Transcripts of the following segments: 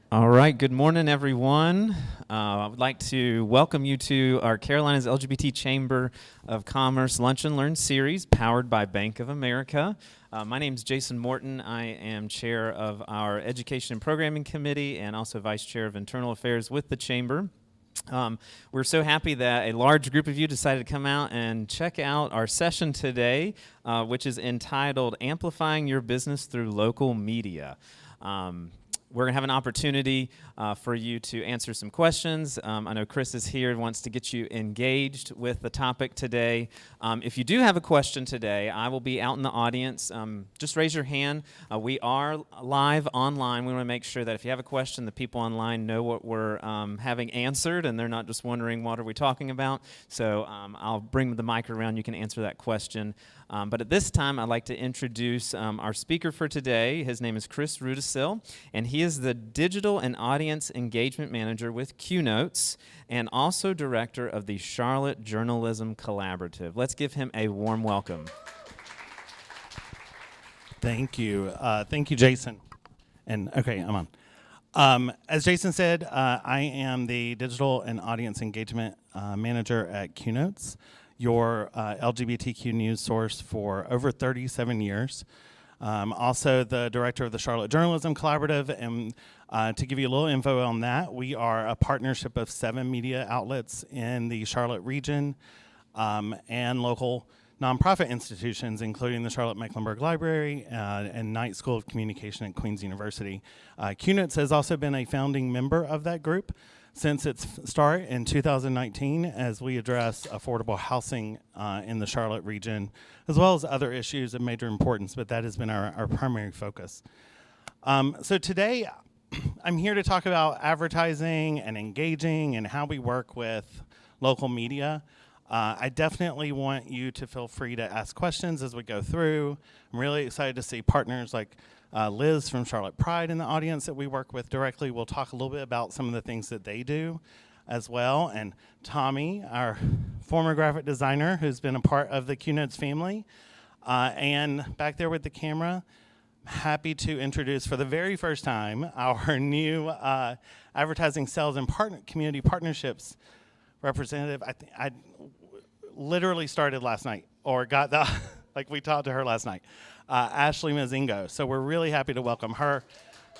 All right, good morning, everyone. I would like to welcome you to our Carolinas LGBT Chamber of Commerce Lunch and Learn series powered by Bank of America. My name is Jason Morton. I am chair of our Education and Programming Committee and also vice chair of Internal Affairs with the Chamber. We're so happy that a large group of you decided to come out and check out our session today, which is entitled Amplifying Your Business Through Local Media. We're going to have an opportunity for you to answer some questions. I know Chris is here and wants to get you engaged with the topic today. If you do have a question today, I will be out in the audience. Just raise your hand. We are live online. We want to make sure that if you have a question, the people online know what we're having answered, and they're not just wondering, what are we talking about? So I'll bring the mic around. You can answer that question. But at this time, I'd like to introduce our speaker for today. His name is Chris Rudisil, and he is the Digital and Audience Engagement Manager with Qnotes and also Director of the Charlotte Journalism Collaborative. Let's give him a warm welcome. Thank you. Thank you, Jason. And okay, I'm on. As Jason said, I am the Digital and Audience Engagement Manager at Qnotes, your LGBTQ news source for over 37 years. Also the director of the Charlotte Journalism Collaborative, and to give you a little info on that, we are a partnership of 7 media outlets in the Charlotte region and local nonprofit institutions, including the Charlotte Mecklenburg Library and Knight School of Communication at Queen's University. Qnotes has also been a founding member of that group since its start in 2019 as we address affordable housing in the Charlotte region, as well as other issues of major importance, but that has been our primary focus. So today, I'm here to talk about advertising and engaging and how we work with local media. I definitely want you to feel free to ask questions as we go through. I'm really excited to see partners like Liz from Charlotte Pride in the audience that we work with directly. We'll talk a little bit about some of the things that they do as well. And Tommy, our former graphic designer who's been a part of the Qnotes family. And back there with the camera, happy to introduce for the very first time our new advertising sales and community partnerships representative. I literally started last night, or got the, like we talked to her last night, Ashley Mazingo. So we're really happy to welcome her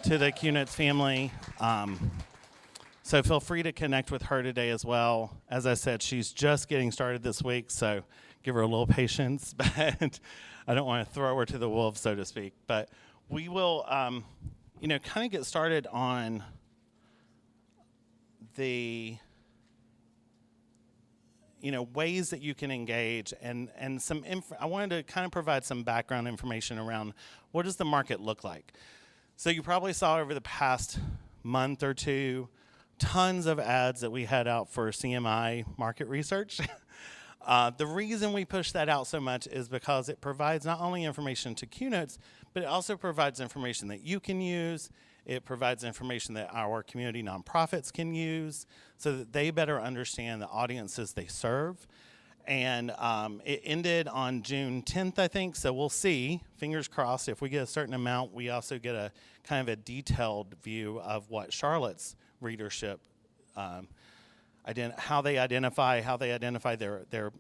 to the Qnotes family. So feel free to connect with her today as well. As I said, she's just getting started this week, so give her a little patience, but I don't want to throw her to the wolves, so to speak. But we will, kind of get started on the ways that you can engage and some I wanted to kind of provide some background information around what does the market look like. So you probably saw over the past month or two, tons of ads that we had out for CMI market research. The reason we push that out so much is because it provides not only information to Qnotes, but it also provides information that you can use. It provides information that our community nonprofits can use so that they better understand the audiences they serve. And it ended on June 10th, I think, so we'll see. Fingers crossed, if we get a certain amount, we also get a kind of a detailed view of what Charlotte's readership, how they identify their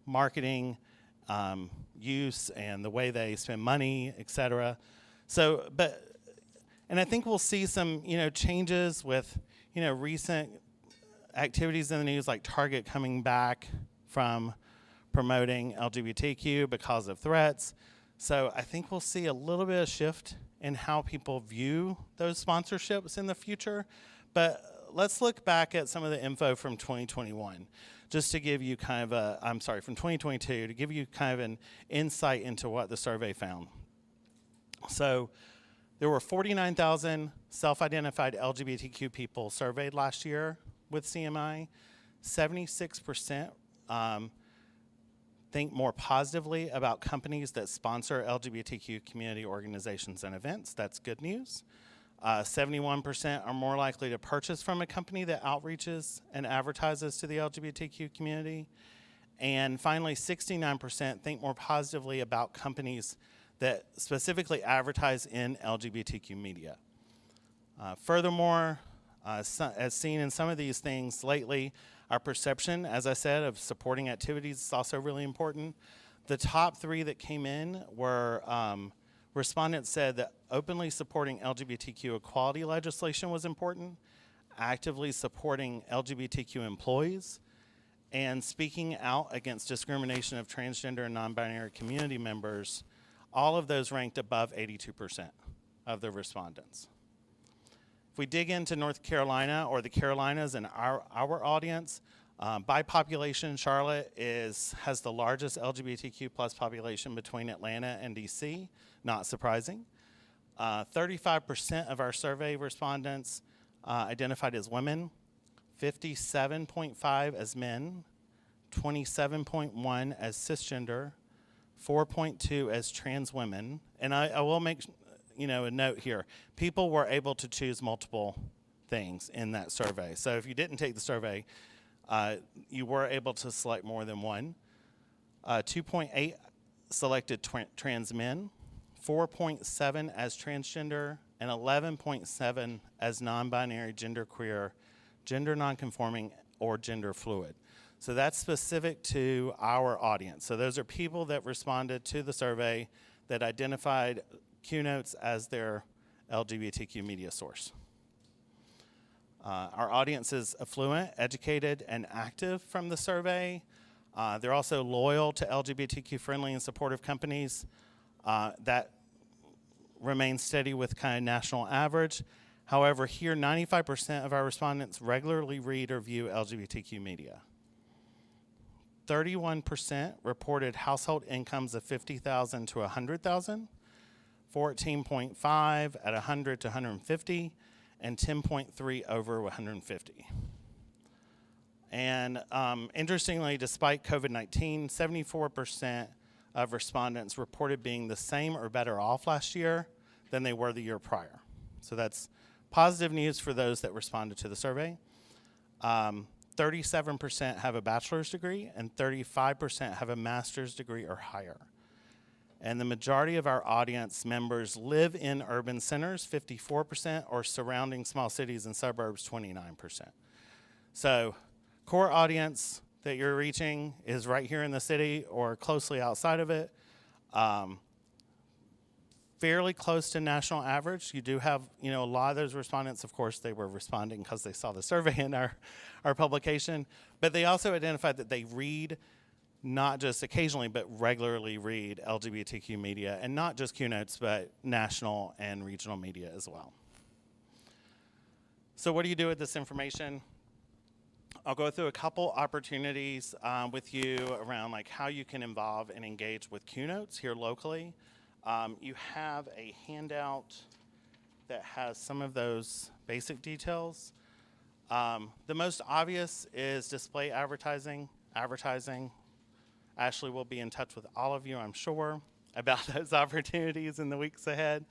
marketing use and the way they spend money, et cetera. So, and I think we'll see some, changes with, recent activities in the news, like Target coming back from promoting LGBTQ because of threats. So I think we'll see a little bit of shift in how people view those sponsorships in the future. But let's look back at some of the info from 2021, just to give you kind of from 2022, to give you kind of an insight into what the survey found. So there were 49,000 self-identified LGBTQ people surveyed last year with CMI. 76% think more positively about companies that sponsor LGBTQ community organizations and events. That's good news. 71% are more likely to purchase from a company that outreaches and advertises to the LGBTQ community. And finally, 69% think more positively about companies that specifically advertise in LGBTQ media. Furthermore, as seen in some of these things lately, our perception, as I said, of supporting activities is also really important. The top 3 that came in were respondents said that openly supporting LGBTQ equality legislation was important, actively supporting LGBTQ employees, and speaking out against discrimination of transgender and non-binary community members. All of those ranked above 82% of the respondents. If we dig into North Carolina or the Carolinas and our audience, by population, Charlotte has the largest LGBTQ plus population between Atlanta and DC, not surprising. 35% of our survey respondents identified as women, 57.5 as men, 27.1 as cisgender, 4.2 as trans women. And I will make a note here. People were able to choose multiple things in that survey. So if you didn't take the survey, you were able to select more than one. 2.8 selected trans men, 4.7 as transgender, and 11.7 as non-binary, genderqueer, gender nonconforming, or gender fluid. So that's specific to our audience. So those are people that responded to the survey that identified QNotes as their LGBTQ media source. Our audience is affluent, educated, and active from the survey. They're also loyal to LGBTQ friendly and supportive companies. That remains steady with kind of national average. However, here 95% of our respondents regularly read or view LGBTQ media. 31% reported household incomes of $50,000 to $100,000, 14.5 at 100 to 150, and 10.3 over 150. And interestingly, despite COVID-19, 74% of respondents reported being the same or better off last year than they were the year prior. So that's positive news for those that responded to the survey. 37% have a bachelor's degree and 35% have a master's degree or higher. And the majority of our audience members live in urban centers, 54%, or surrounding small cities and suburbs, 29%. So core audience that you're reaching is right here in the city or closely outside of it. Fairly close to national average. You do have, a lot of those respondents, of course, they were responding because they saw the survey in our publication, but they also identified that they read, not just occasionally, but regularly read LGBTQ media, and not just QNotes, but national and regional media as well. So what do you do with this information? I'll go through a couple opportunities with you around how you can involve and engage with QNotes here locally. You have a handout that has some of those basic details. The most obvious is display advertising. Ashley will be in touch with all of you, I'm sure, about those opportunities in the weeks ahead.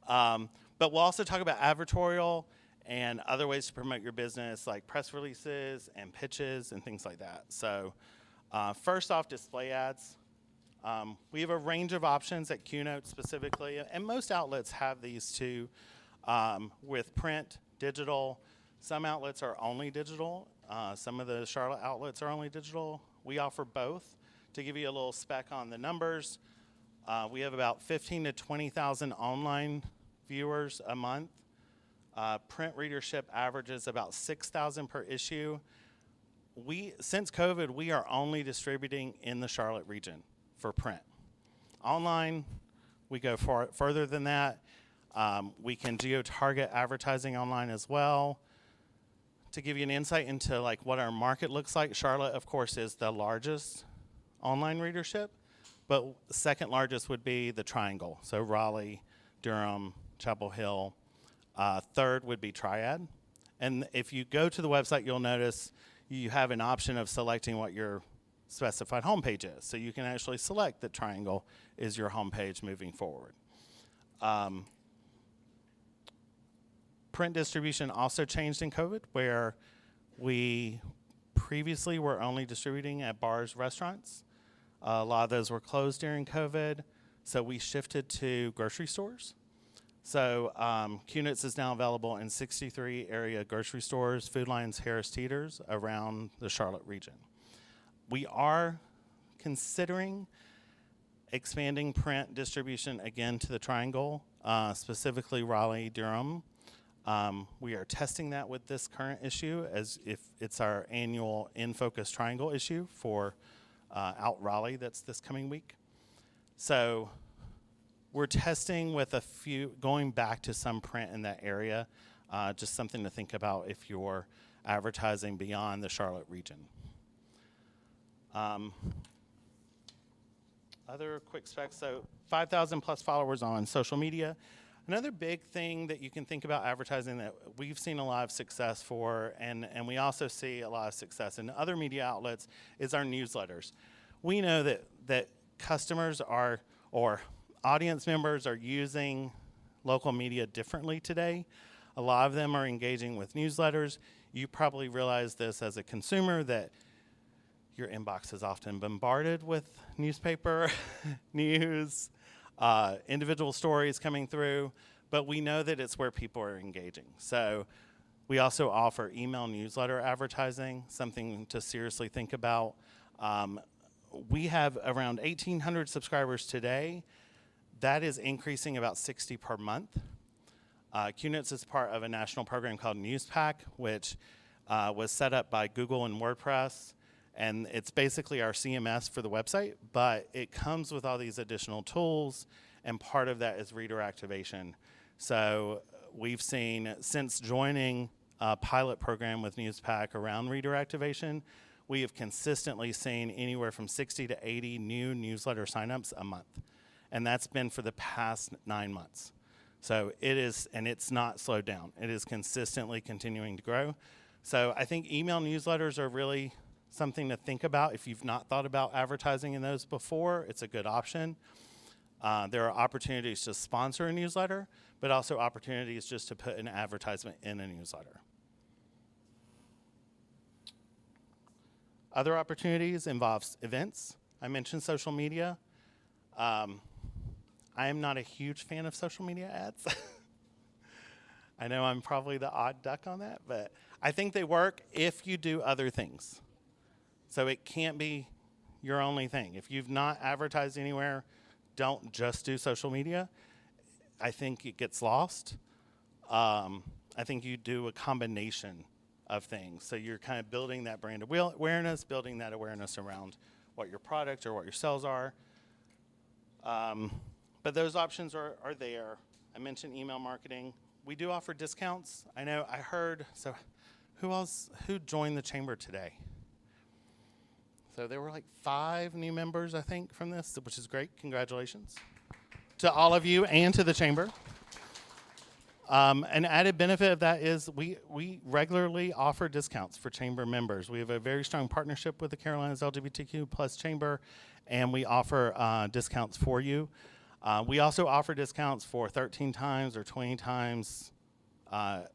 But we'll also talk about advertorial and other ways to promote your business, like press releases and pitches and things like that. So first off, display ads. We have a range of options at QNotes specifically, and most outlets have these too, with print, digital. Some outlets are only digital. Some of the Charlotte outlets are only digital. We offer both. To give you a little spec on the numbers, we have about 15 to 20,000 online viewers a month. Print readership averages about 6,000 per issue. Since COVID, we are only distributing in the Charlotte region for print. Online, we go further than that. We can geo-target advertising online as well. To give you an insight into what our market looks like, Charlotte, of course, is the largest online readership, but second largest would be the Triangle. So Raleigh, Durham, Chapel Hill. Third would be Triad. And if you go to the website, you'll notice you have an option of selecting what your specified homepage is. So you can actually select that Triangle is your homepage moving forward. Print distribution also changed in COVID, where we previously were only distributing at bars, restaurants. A lot of those were closed during COVID, so we shifted to grocery stores. So Kunitz is now available in 63 area grocery stores, Food Lions, Harris Teeters around the Charlotte region. We are considering expanding print distribution again to the Triangle, specifically Raleigh, Durham. We are testing that with this current issue as if it's our annual In Focus Triangle issue for out Raleigh that's this coming week. So we're testing with a few, going back to some print in that area, just something to think about if you're advertising beyond the Charlotte region. Other quick specs, so 5,000 plus followers on social media. Another big thing that you can think about advertising that we've seen a lot of success for, and we also see a lot of success in other media outlets, is our newsletters. We know that customers are, or audience members are using local media differently today. A lot of them are engaging with newsletters. You probably realize this as a consumer that your inbox is often bombarded with newspaper, news, individual stories coming through, but we know that it's where people are engaging. So we also offer email newsletter advertising, something to seriously think about. We have around 1,800 subscribers today. That is increasing about 60 per month. Kunitz is part of a national program called NewsPack, which was set up by Google and WordPress. And it's basically our CMS for the website, but it comes with all these additional tools, and part of that is reader activation. So we've seen, since joining a pilot program with NewsPack around reader activation, we have consistently seen anywhere from 60 to 80 new newsletter signups a month. And that's been for the past 9 months. So it is, and it's not slowed down. It is consistently continuing to grow. So I think email newsletters are really something to think about. If you've not thought about advertising in those before, it's a good option. There are opportunities to sponsor a newsletter, but also opportunities just to put an advertisement in a newsletter. Other opportunities involves events. I mentioned social media. I am not a huge fan of social media ads. I know I'm probably the odd duck on that, but I think they work if you do other things. So it can't be your only thing. If you've not advertised anywhere, don't just do social media. I think it gets lost. I think you do a combination of things. So you're kind of building that brand awareness, building that awareness around what your product or what your sales are. But those options are there. I mentioned email marketing. We do offer discounts. I know I heard, so who joined the chamber today? So there were like 5 new members, I think, from this, which is great. Congratulations to all of you and to the chamber. An added benefit of that is we regularly offer discounts for chamber members. We have a very strong partnership with the Carolinas LGBTQ plus chamber, and we offer discounts for you. We also offer discounts for 13 times or 20 times kind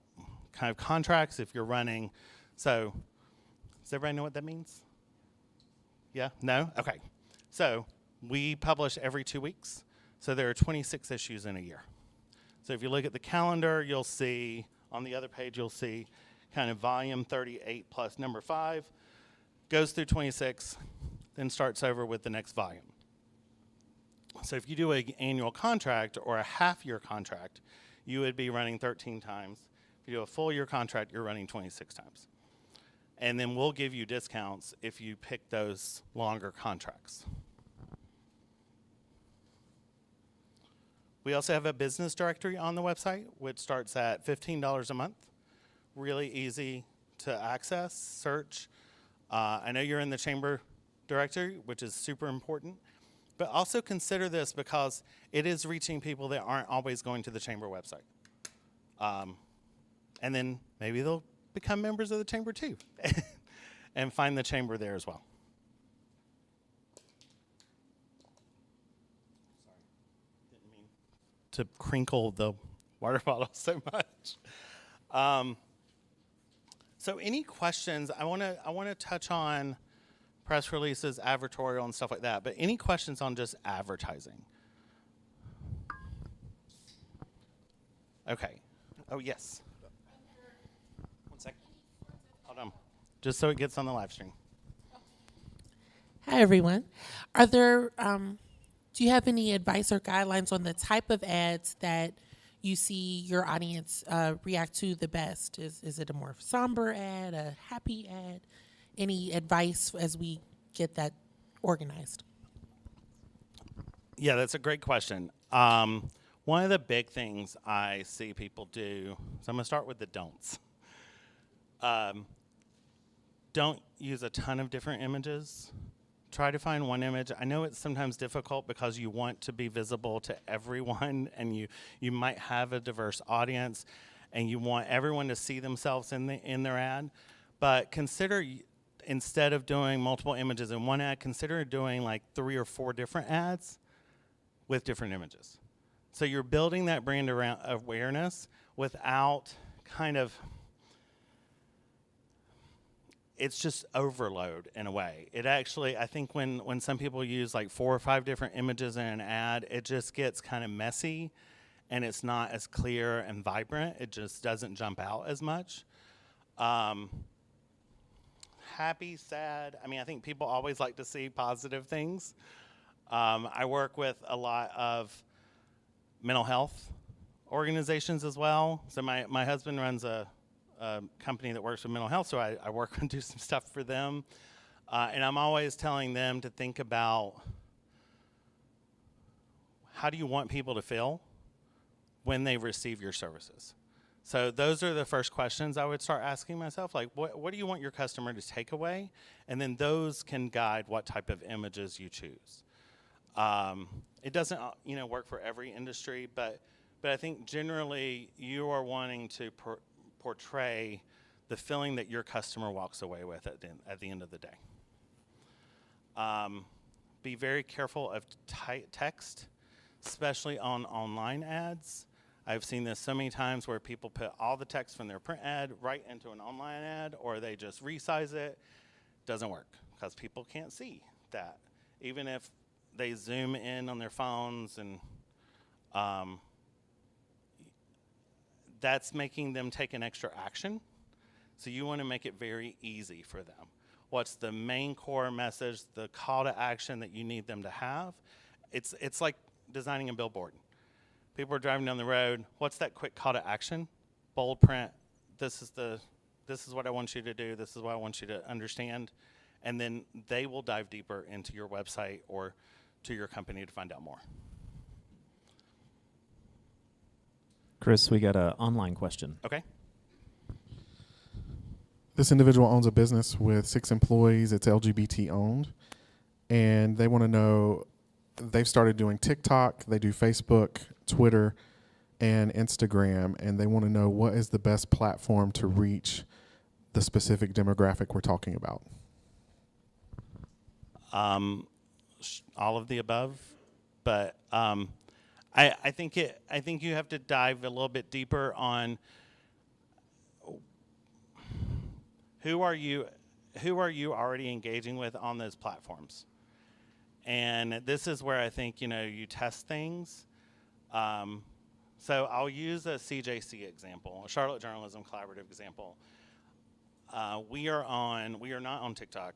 of contracts if you're running. So does everybody know what that means? Yeah? No? Okay. So we publish every 2 weeks. So there are 26 issues in a year. So if you look at the calendar, you'll see, on the other page, you'll see kind of volume 38 plus number 5, goes through 26, then starts over with the next volume. So if you do an annual contract or a half-year contract, you would be running 13 times. If you do a full-year contract, you're running 26 times. And then we'll give you discounts if you pick those longer contracts. We also have a business directory on the website, which starts at $15 a month. Really easy to access, search. I know you're in the chamber directory, which is super important. But also consider this because it is reaching people that aren't always going to the chamber website. And then maybe they'll become members of the chamber too and find the chamber there as well. Sorry, didn't mean to crinkle the water bottle so much. So any questions? I want to touch on press releases, advertorial, and stuff like that. But any questions on just advertising? Okay. Oh, yes. One sec. Hold on. Just so it gets on the live stream. Hi, everyone. Are there, do you have any advice or guidelines on the type of ads that you see your audience react to the best? Is it a more somber ad, a happy ad? Any advice as we get that organized? Yeah, that's a great question. One of the big things I see people do, so I'm going to start with the don'ts. Don't use a ton of different images. Try to find one image. I know it's sometimes difficult because you want to be visible to everyone, and you might have a diverse audience, and you want everyone to see themselves in their ad. But consider, instead of doing multiple images in one ad, consider doing like 3 or 4 different ads with different images. So you're building that brand around awareness without kind of, it's just overload in a way. It actually, I think when some people use like 4 or 5 different images in an ad, it just gets kind of messy and it's not as clear and vibrant. It just doesn't jump out as much. Happy, sad, I mean, I think people always like to see positive things. I work with a lot of mental health organizations as well. So my husband runs a company that works with mental health, so I work and do some stuff for them. And I'm always telling them to think about, how do you want people to feel when they receive your services? So those are the first questions I would start asking myself, like what do you want your customer to take away? And then those can guide what type of images you choose. It doesn't work for every industry, but I think generally you are wanting to portray the feeling that your customer walks away with at the end of the day. Be very careful of text, especially on online ads. I've seen this so many times where people put all the text from their print ad right into an online ad, or they just resize it. Doesn't work because people can't see that. Even if they zoom in on their phones, and that's making them take an extra action. So you want to make it very easy for them. What's the main core message, the call to action that you need them to have? It's like designing a billboard. People are driving down the road. What's that quick call to action? Bold print. This is what I want you to do. This is what I want you to understand. And then they will dive deeper into your website or to your company to find out more. Chris, we got an online question. Okay. This individual owns a business with 6 employees. It's LGBT owned. And they want to know, they've started doing TikTok, they do Facebook, Twitter, and Instagram, and they want to know what is the best platform to reach the specific demographic we're talking about. All of the above, but I think you have to dive a little bit deeper on who are you already engaging with on those platforms. And this is where I think you test things. So I'll use a CJC example, a Charlotte Journalism Collaborative example. We are not on TikTok.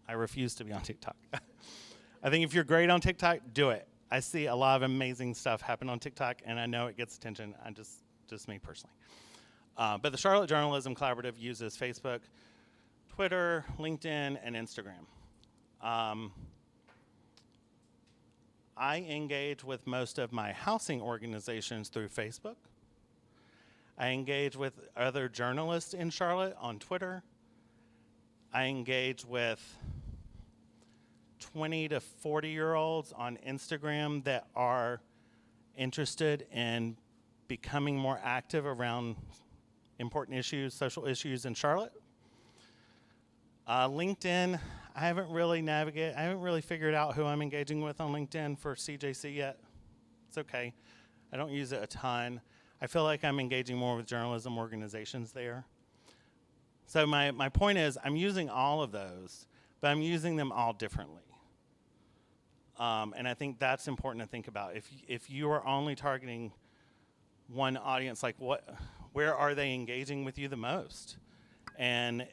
I refuse to be on TikTok. I think if you're great on TikTok, do it. I see a lot of amazing stuff happen on TikTok, and I know it gets attention. I'm just me personally. But the Charlotte Journalism Collaborative uses Facebook, Twitter, LinkedIn, and Instagram. I engage with most of my housing organizations through Facebook. I engage with other journalists in Charlotte on Twitter. I engage with 20 to 40-year-olds on Instagram that are interested in becoming more active around important issues, social issues in Charlotte. LinkedIn, I haven't really figured out who I'm engaging with on LinkedIn for CJC yet. It's okay. I don't use it a ton. I feel like I'm engaging more with journalism organizations there. So my point is, I'm using all of those, but I'm using them all differently. And I think that's important to think about. If you are only targeting one audience, like where are they engaging with you the most? And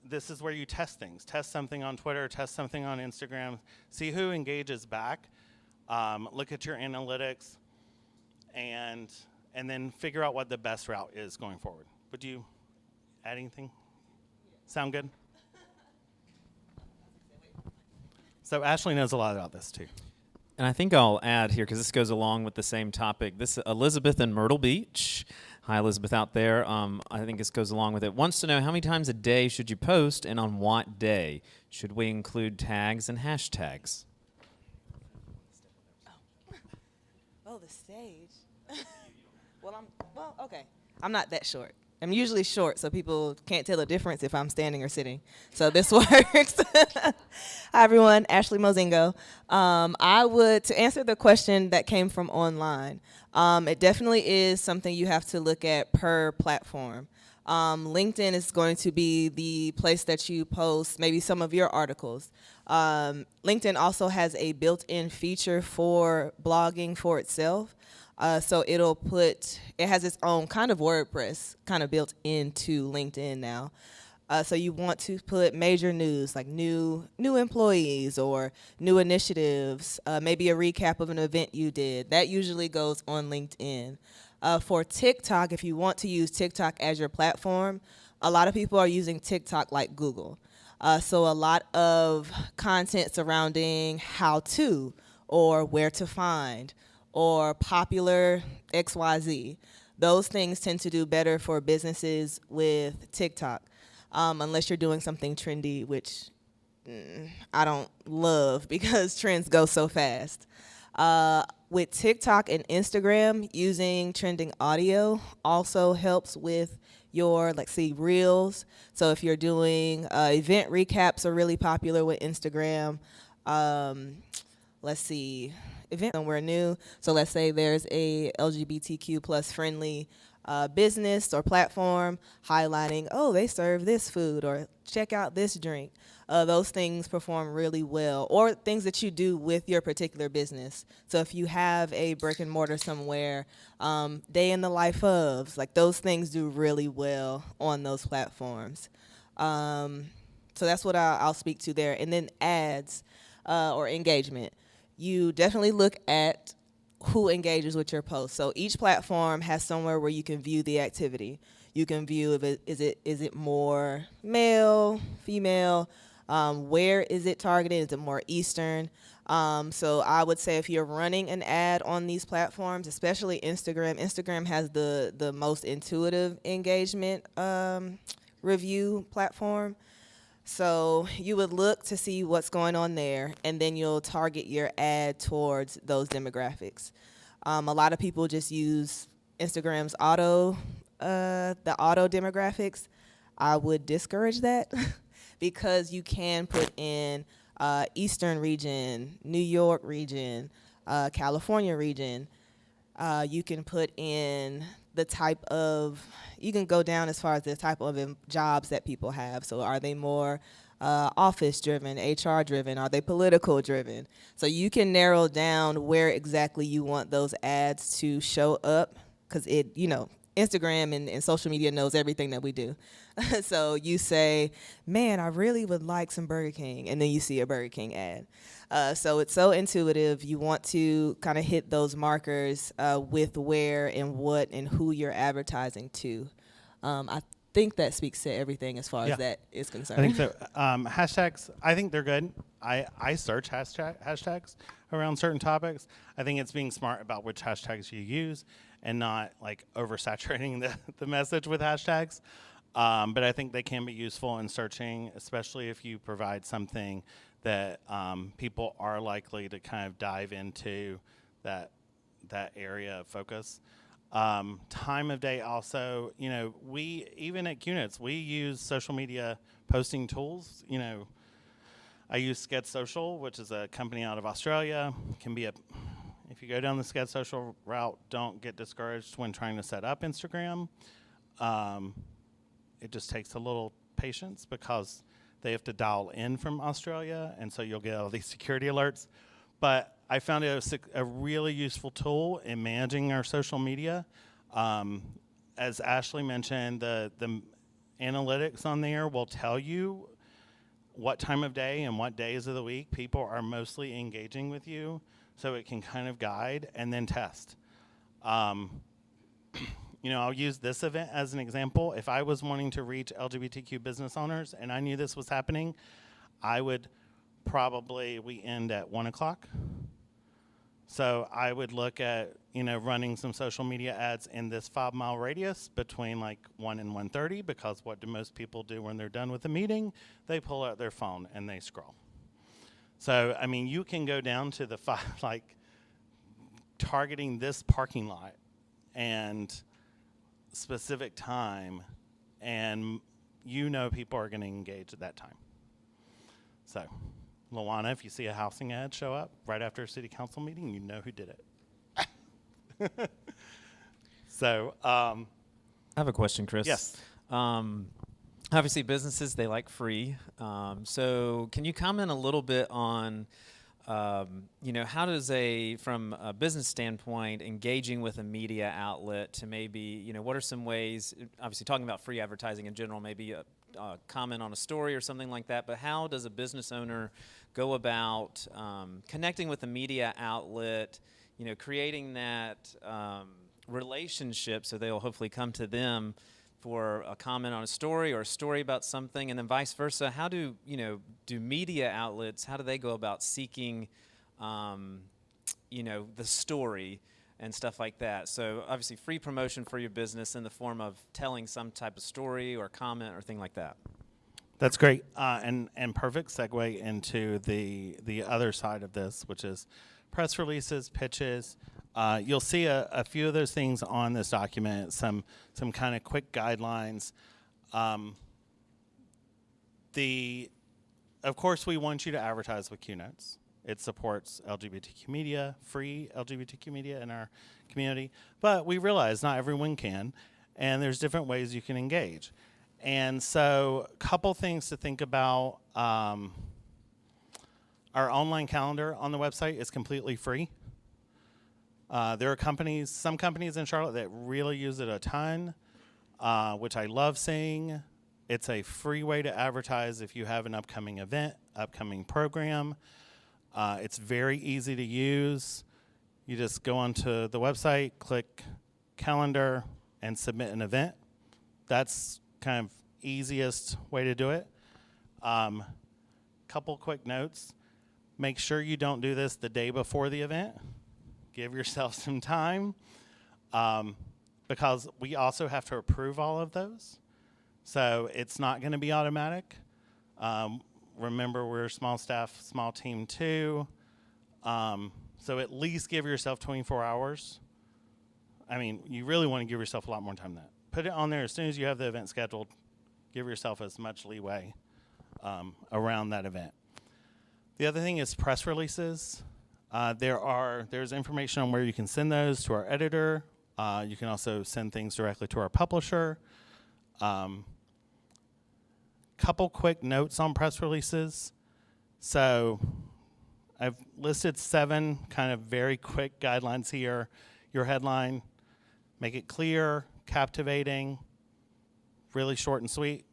this is where you test things. Test something on Twitter, test something on Instagram, see who engages back. Look at your analytics, and then figure out what the best route is going forward. Would you add anything? Sound good? So Ashley knows a lot about this too. And I think I'll add here, because this goes along with the same topic. This Elizabeth in Myrtle Beach. Hi, Elizabeth out there. I think this goes along with it. Wants to know, how many times a day should you post, and on what day? Should we include tags and hashtags? Oh, the stage. Okay. I'm not that short. I'm usually short, so people can't tell the difference if I'm standing or sitting. So this works. Hi, everyone. Ashley Mozingo. To answer the question that came from online, it definitely is something you have to look at per platform. LinkedIn is going to be the place that you post maybe some of your articles. LinkedIn also has a built-in feature for blogging for itself. So it has its own kind of WordPress kind of built into LinkedIn now. So you want to put major news like new employees or new initiatives, maybe a recap of an event you did. That usually goes on LinkedIn. For TikTok, if you want to use TikTok as your platform, a lot of people are using TikTok like Google. So a lot of content surrounding how to or where to find or popular XYZ. Those things tend to do better for businesses with TikTok, unless you're doing something trendy, which I don't love because trends go so fast. With TikTok and Instagram, using trending audio also helps with your, Reels. So if you're doing event recaps are really popular with Instagram. Event somewhere new. So let's say there's a LGBTQ plus friendly business or platform highlighting, oh, they serve this food, or check out this drink. Those things perform really well, or things that you do with your particular business. So if you have a brick and mortar somewhere, day in the life of, those things do really well on those platforms. So that's what I'll speak to there. And then ads or engagement. You definitely look at who engages with your post. So each platform has somewhere where you can view the activity. You can view if is it more male, female, where is it targeted? Is it more Eastern? So I would say if you're running an ad on these platforms, especially Instagram has the most intuitive engagement review platform. So you would look to see what's going on there, and then you'll target your ad towards those demographics. A lot of people just use Instagram's the auto demographics. I would discourage that because you can put in Eastern region, New York region, California region. You can put in you can go down as far as the type of jobs that people have. So are they more office driven, HR driven? Are they political driven? So you can narrow down where exactly you want those ads to show up, because Instagram and social media knows everything that we do. So you say, man, I really would like some Burger King, and then you see a Burger King ad. So it's so intuitive. You want to kind of hit those markers with where and what and who you're advertising to. I think that speaks to everything as far as that is concerned. I think so. Hashtags, I think they're good. I search hashtags around certain topics. I think it's being smart about which hashtags you use and not oversaturating the message with hashtags. But I think they can be useful in searching, especially if you provide something that people are likely to kind of dive into that area of focus. Time of day also, we, even at QNets, we use social media posting tools. I use Sked Social, which is a company out of Australia. If you go down the Sked Social route, don't get discouraged when trying to set up Instagram. It just takes a little patience because they have to dial in from Australia, and so you'll get all these security alerts. But I found it a really useful tool in managing our social media. As Ashley mentioned, the analytics on there will tell you what time of day and what days of the week people are mostly engaging with you, so it can kind of guide and then test. I'll use this event as an example. If I was wanting to reach LGBTQ business owners and I knew this was happening, I would we end at 1 o'clock. So I would look at, running some social media ads in this 5-mile radius between like 1 and 1:30, because what do most people do when they're done with a meeting? They pull out their phone and they scroll. So, you can go down to the targeting this parking lot and specific time, and people are going to engage at that time. So, Luana, if you see a housing ad show up right after a city council meeting, you know who did it. So, I have a question, Chris. Yes. Obviously, businesses, they like free. So can you comment a little bit on, how does from a business standpoint, engaging with a media outlet to maybe, what are some ways, obviously talking about free advertising in general, maybe a comment on a story or something like that, but how does a business owner go about connecting with a media outlet, creating that relationship so they'll hopefully come to them for a comment on a story or a story about something, and then vice versa? How do media outlets, how do they go about seeking, the story and stuff like that? So obviously free promotion for your business in the form of telling some type of story or comment or thing like that. That's great, and perfect segue into the other side of this, which is press releases, pitches. You'll see a few of those things on this document, some kind of quick guidelines. Of course, we want you to advertise with QNotes. It supports LGBTQ media, free LGBTQ media in our community, but we realize not everyone can, and there's different ways you can engage. And so a couple things to think about. Our online calendar on the website is completely free. There are some companies in Charlotte that really use it a ton, which I love seeing. It's a free way to advertise if you have an upcoming event, upcoming program. It's very easy to use. You just go onto the website, click calendar, and submit an event. That's kind of easiest way to do it. Couple quick notes. Make sure you don't do this the day before the event. Give yourself some time, because we also have to approve all of those. So it's not going to be automatic. Remember, we're a small staff, small team too. So at least give yourself 24 hours. You really want to give yourself a lot more time than that. Put it on there as soon as you have the event scheduled. Give yourself as much leeway around that event. The other thing is press releases. There's information on where you can send those to our editor. You can also send things directly to our publisher. Couple quick notes on press releases. So I've listed 7 kind of very quick guidelines here. Your headline, make it clear, captivating, really short and sweet,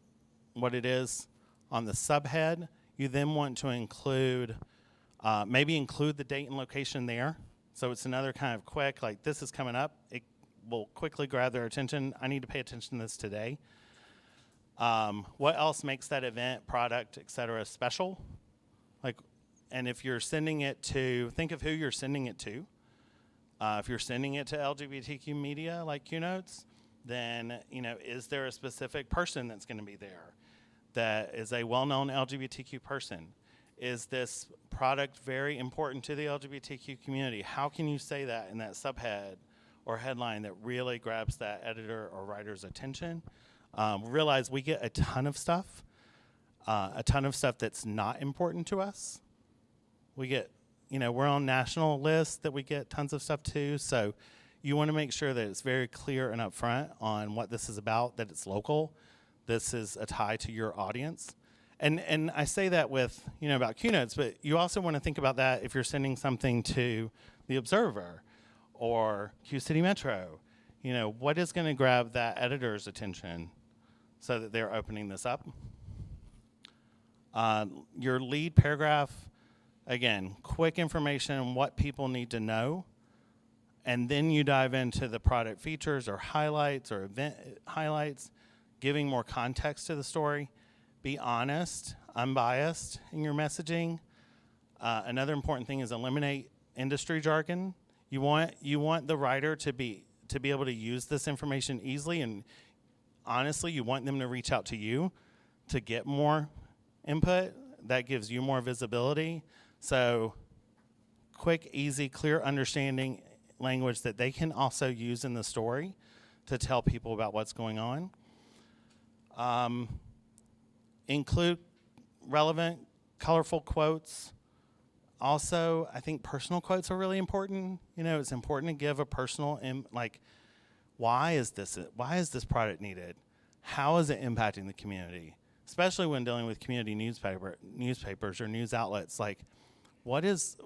what it is. On the subhead, you then want to include the date and location there. So it's another kind of quick, like this is coming up. It will quickly grab their attention. I need to pay attention to this today. What else makes that event, product, et cetera, special? And if you're sending it to, think of who you're sending it to. If you're sending it to LGBTQ media like QNotes, then, is there a specific person that's going to be there that is a well-known LGBTQ person? Is this product very important to the LGBTQ community? How can you say that in that subhead or headline that really grabs that editor or writer's attention? Realize we get a ton of stuff that's not important to us. We get, we're on national lists that we get tons of stuff too. So you want to make sure that it's very clear and upfront on what this is about, that it's local. This is a tie to your audience. And I say that with, about keynotes, but you also want to think about that if you're sending something to the Observer or Q City Metro. What is going to grab that editor's attention so that they're opening this up? Your lead paragraph, again, quick information on what people need to know, and then you dive into the product features or highlights or event highlights, giving more context to the story. Be honest, unbiased in your messaging. Another important thing is eliminate industry jargon. You want the writer to be able to use this information easily, and honestly, you want them to reach out to you to get more input. That gives you more visibility. So quick, easy, clear understanding language that they can also use in the story to tell people about what's going on. Include relevant, colorful quotes. Also, I think personal quotes are really important. It's important to give a personal, why is this product needed? How is it impacting the community? Especially when dealing with community newspapers or news outlets. What is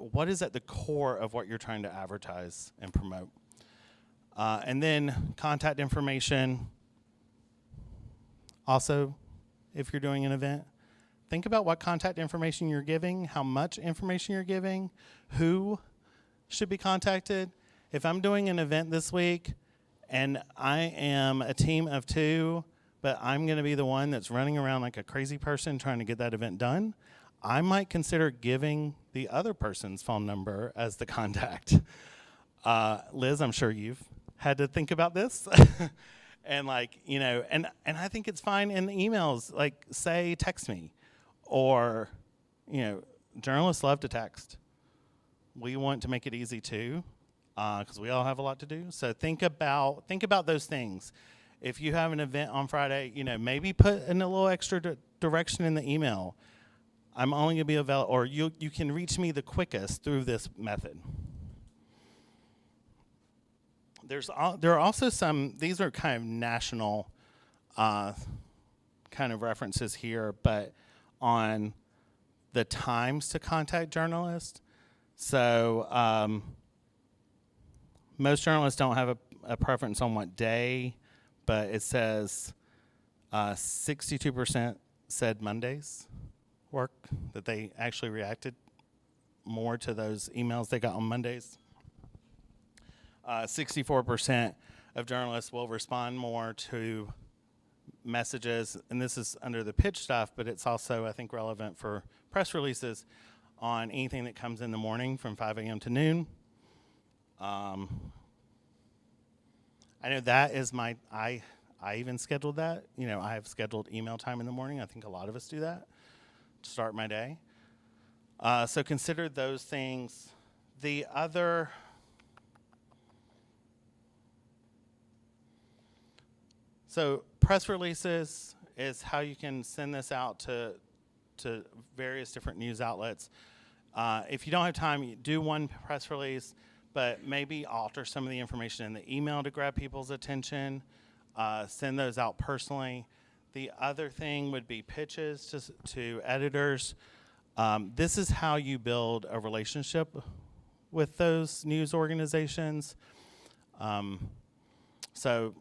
at the core of what you're trying to advertise and promote? And then contact information. Also, if you're doing an event, think about what contact information you're giving, how much information you're giving, who should be contacted. If I'm doing an event this week and I am a team of 2, but I'm going to be the one that's running around like a crazy person trying to get that event done, I might consider giving the other person's phone number as the contact. Liz, I'm sure you've had to think about this. And and I think it's fine in emails, say, text me. Or, journalists love to text. We want to make it easy too, because we all have a lot to do. So think about those things. If you have an event on Friday, maybe put in a little extra direction in the email. I'm only going to be available, or you can reach me the quickest through this method. There are also some, these are kind of national kind of references here, but on the times to contact journalists. So most journalists don't have a preference on what day, but it says 62% said Mondays work, that they actually reacted more to those emails they got on Mondays. 64% of journalists will respond more to messages, and this is under the pitch stuff, but it's also, I think, relevant for press releases on anything that comes in the morning from 5 a.m. to noon. I know that is I even scheduled that. I have scheduled email time in the morning. I think a lot of us do that to start my day. So consider those things. The other... So press releases is how you can send this out to various different news outlets. If you don't have time, you do one press release, but maybe alter some of the information in the email to grab people's attention. Send those out personally. The other thing would be pitches to editors. This is how you build a relationship with those news organizations. So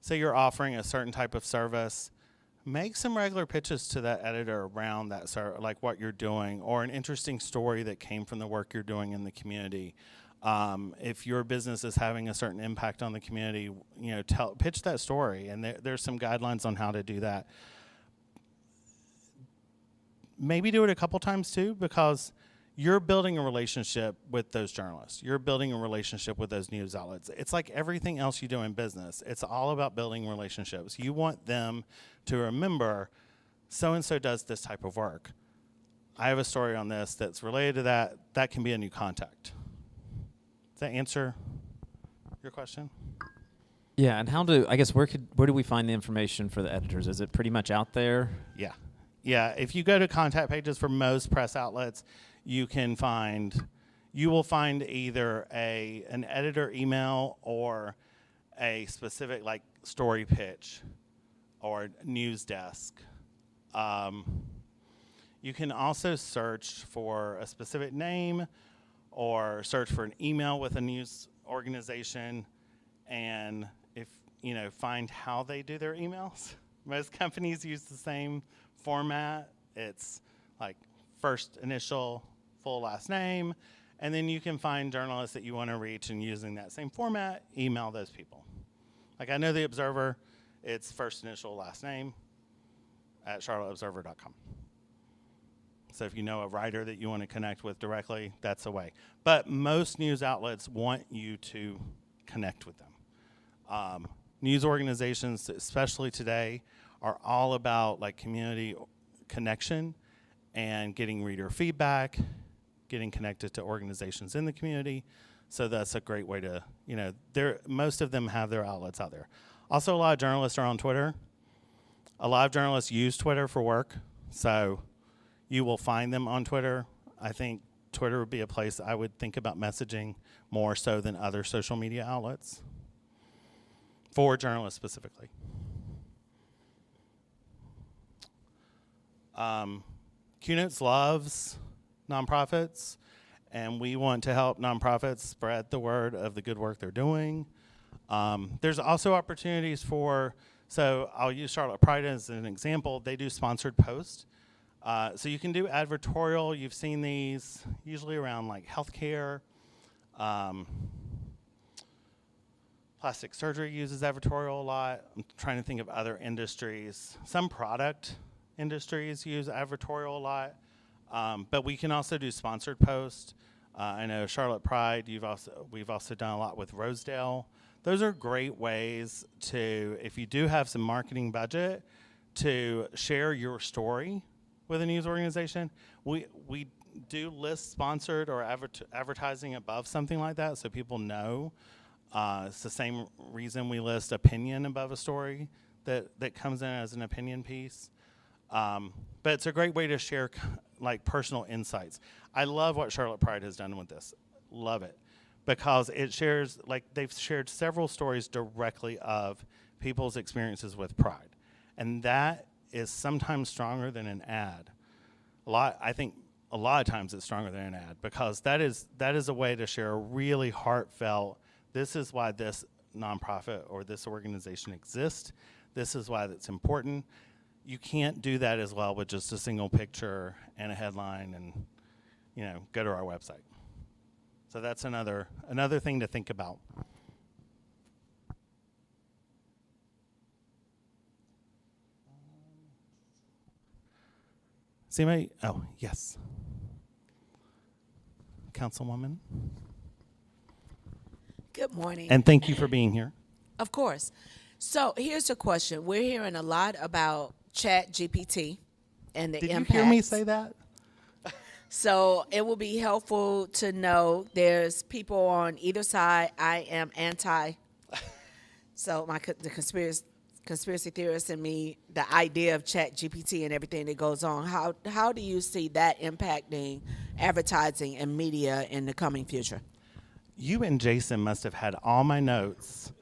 say you're offering a certain type of service, make some regular pitches to that editor around that, like what you're doing, or an interesting story that came from the work you're doing in the community. If your business is having a certain impact on the community, pitch that story, and there's some guidelines on how to do that. Maybe do it a couple times too, because you're building a relationship with those journalists. You're building a relationship with those news outlets. It's like everything else you do in business. It's all about building relationships. You want them to remember, so-and-so does this type of work. I have a story on this that's related to that. That can be a new contact. Does that answer your question? Yeah, and where do we find the information for the editors? Is it pretty much out there? Yeah. If you go to contact pages for most press outlets, you will find either an editor email or a specific story pitch or news desk You can also search for a specific name or search for an email with a news organization and find how they do their emails. Most companies use the same format. It's like first initial, full last name, and then you can find journalists that you want to reach, and using that same format, email those people. Like I know the Observer, it's first initial, last name at charlotteobserver.com. So if you know a writer that you want to connect with directly, that's the way. But most news outlets want you to connect with them. News organizations, especially today, are all about like community connection and getting reader feedback, getting connected to organizations in the community. So that's a great way to, most of them have their outlets out there. Also, a lot of journalists are on Twitter. A lot of journalists use Twitter for work, so you will find them on Twitter. I think Twitter would be a place I would think about messaging more so than other social media outlets for journalists specifically. QNotes loves nonprofits, and we want to help nonprofits spread the word of the good work they're doing. There's also opportunities so I'll use Charlotte Pride as an example. They do sponsored posts. So you can do advertorial. You've seen these usually around like healthcare. Plastic surgery uses advertorial a lot. I'm trying to think of other industries. Some product industries use advertorial a lot. But we can also do sponsored posts. I know Charlotte Pride, we've also done a lot with Rosedale. Those are great ways to, if you do have some marketing budget, to share your story with a news organization. We do list sponsored or advertising above something like that so people know. It's the same reason we list opinion above a story that comes in as an opinion piece. But it's a great way to share like personal insights. I love what Charlotte Pride has done with this. Love it. Because it shares, like they've shared several stories directly of people's experiences with Pride. And that is sometimes stronger than an ad. I think a lot of times it's stronger than an ad, because that is a way to share a really heartfelt, this is why this nonprofit or this organization exists. This is why that's important. You can't do that as well with just a single picture and a headline and, go to our website. So that's another thing to think about. Oh, yes. Councilwoman. Good morning. And thank you for being here. Of course. So here's the question. We're hearing a lot about ChatGPT and the Did impacts. you hear me say that? So it will be helpful to know there's people on either side. I am anti. So the conspiracy theorist in me, the idea of ChatGPT and everything that goes on, how do you see that impacting advertising and media in the coming future? You and Jason must have had all my notes.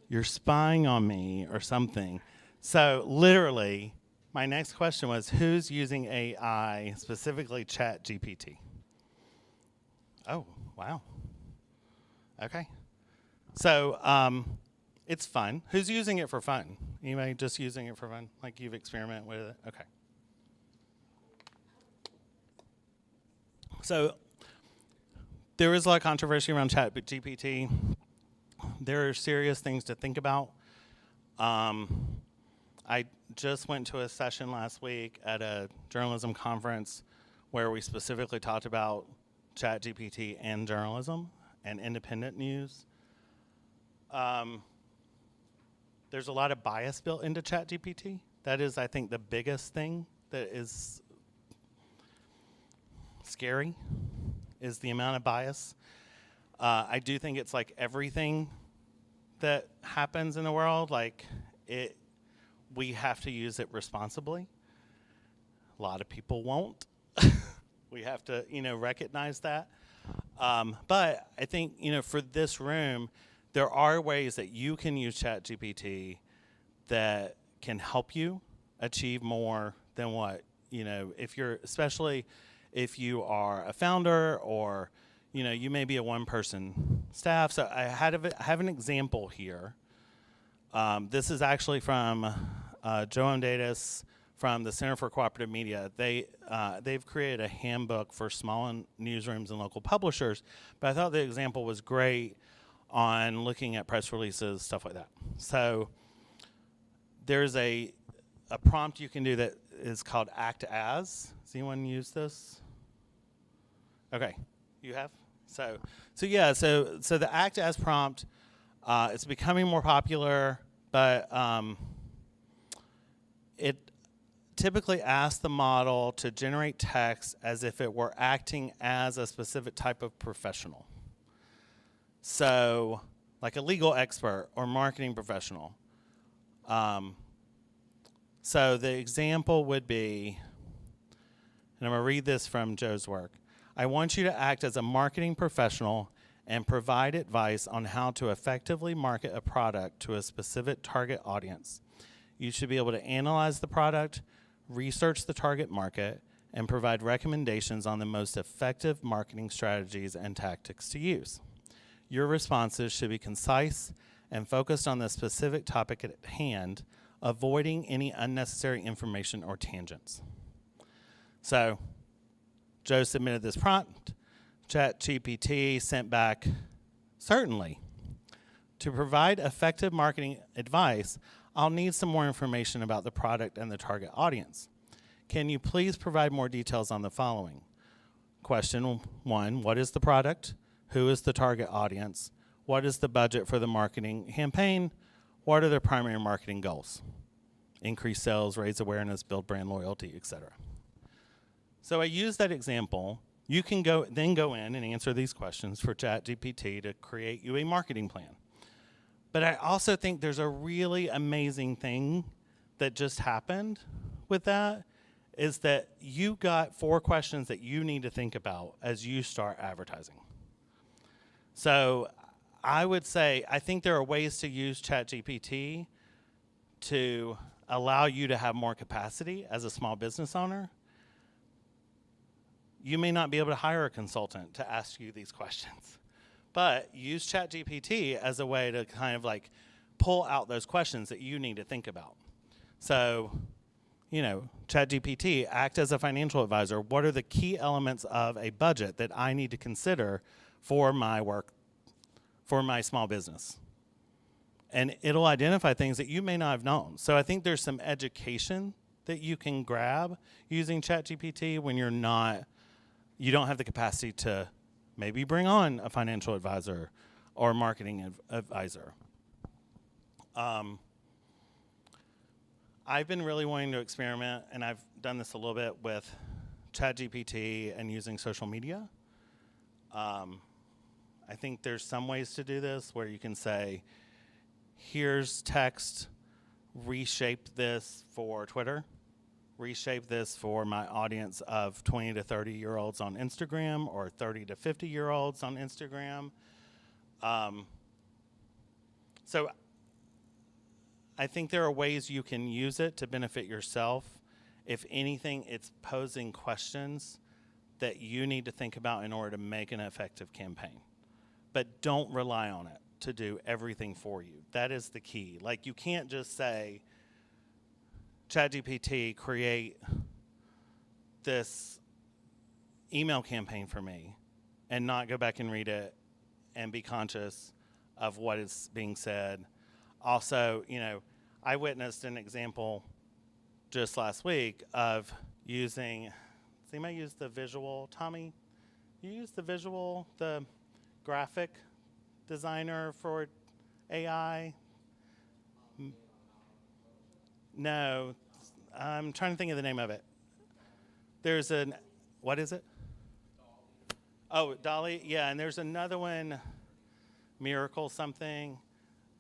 You're spying on me or something. So literally, my next question was, who's using AI, specifically ChatGPT? Oh, wow. Okay. So it's fun. Who's using it for fun? Anybody just using it for fun? Like you've experimented with it? Okay. So there is a lot of controversy around ChatGPT. There are serious things to think about. I just went to a session last week at a journalism conference where we specifically talked about ChatGPT and journalism and independent news. There's a lot of bias built into ChatGPT. That is, I think, the biggest thing that is scary, is the amount of bias. I do think it's like everything that happens in the world, we have to use it responsibly. A lot of people won't. We have to, recognize that. But I think, for this room, there are ways that you can use ChatGPT that can help you achieve more than what, if you're, especially if you are a founder or, you may be a one-person staff. So I have an example here. This is actually from Joan Davis from the Center for Cooperative Media. They've created a handbook for small newsrooms and local publishers, but I thought the example was great on looking at press releases, stuff like that. So there's a prompt you can do that is called Act As. Has anyone used this? Okay, you have? So the Act As prompt, it's becoming more popular, but it typically asks the model to generate text as if it were acting as a specific type of professional. So, like a legal expert or marketing professional. So the example would be, and I'm going to read this from Joe's work. I want you to act as a marketing professional and provide advice on how to effectively market a product to a specific target audience. You should be able to analyze the product, research the target market, and provide recommendations on the most effective marketing strategies and tactics to use. Your responses should be concise and focused on the specific topic at hand, avoiding any unnecessary information or tangents. So, Joe submitted this prompt. ChatGPT sent back, certainly. To provide effective marketing advice, I'll need some more information about the product and the target audience. Can you please provide more details on the following? Question 1, what is the product? Who is the target audience? What is the budget for the marketing campaign? What are their primary marketing goals? Increase sales, raise awareness, build brand loyalty, etc. So I use that example. You can go in and answer these questions for ChatGPT to create you a marketing plan. But I also think there's a really amazing thing that just happened with that, is that you got 4 questions that you need to think about as you start advertising. So I would say, I think there are ways to use ChatGPT to allow you to have more capacity as a small business owner. You may not be able to hire a consultant to ask you these questions, but use ChatGPT as a way to kind of like pull out those questions that you need to think about. So, ChatGPT, act as a financial advisor. What are the key elements of a budget that I need to consider for my work, for my small business? And it'll identify things that you may not have known. So I think there's some education that you can grab using ChatGPT when you don't have the capacity to maybe bring on a financial advisor or marketing advisor. I've been really wanting to experiment, and I've done this a little bit with ChatGPT and using social media. I think there's some ways to do this where you can say, here's text, reshape this for Twitter, reshape this for my audience of 20 to 30-year-olds on Instagram or 30 to 50-year-olds on Instagram. So I think there are ways you can use it to benefit yourself. If anything, it's posing questions that you need to think about in order to make an effective campaign. But don't rely on it to do everything for you. That is the key. Like, you can't just say, ChatGPT, create this email campaign for me, and not go back and read it and be conscious of what is being said. Also, I witnessed an example just last week of using, does anybody use the visual? Tommy, you use the visual, the graphic designer for AI? No, I'm trying to think of the name of it. There's what is it? Oh, Dolly, yeah, and there's another one, Miracle something.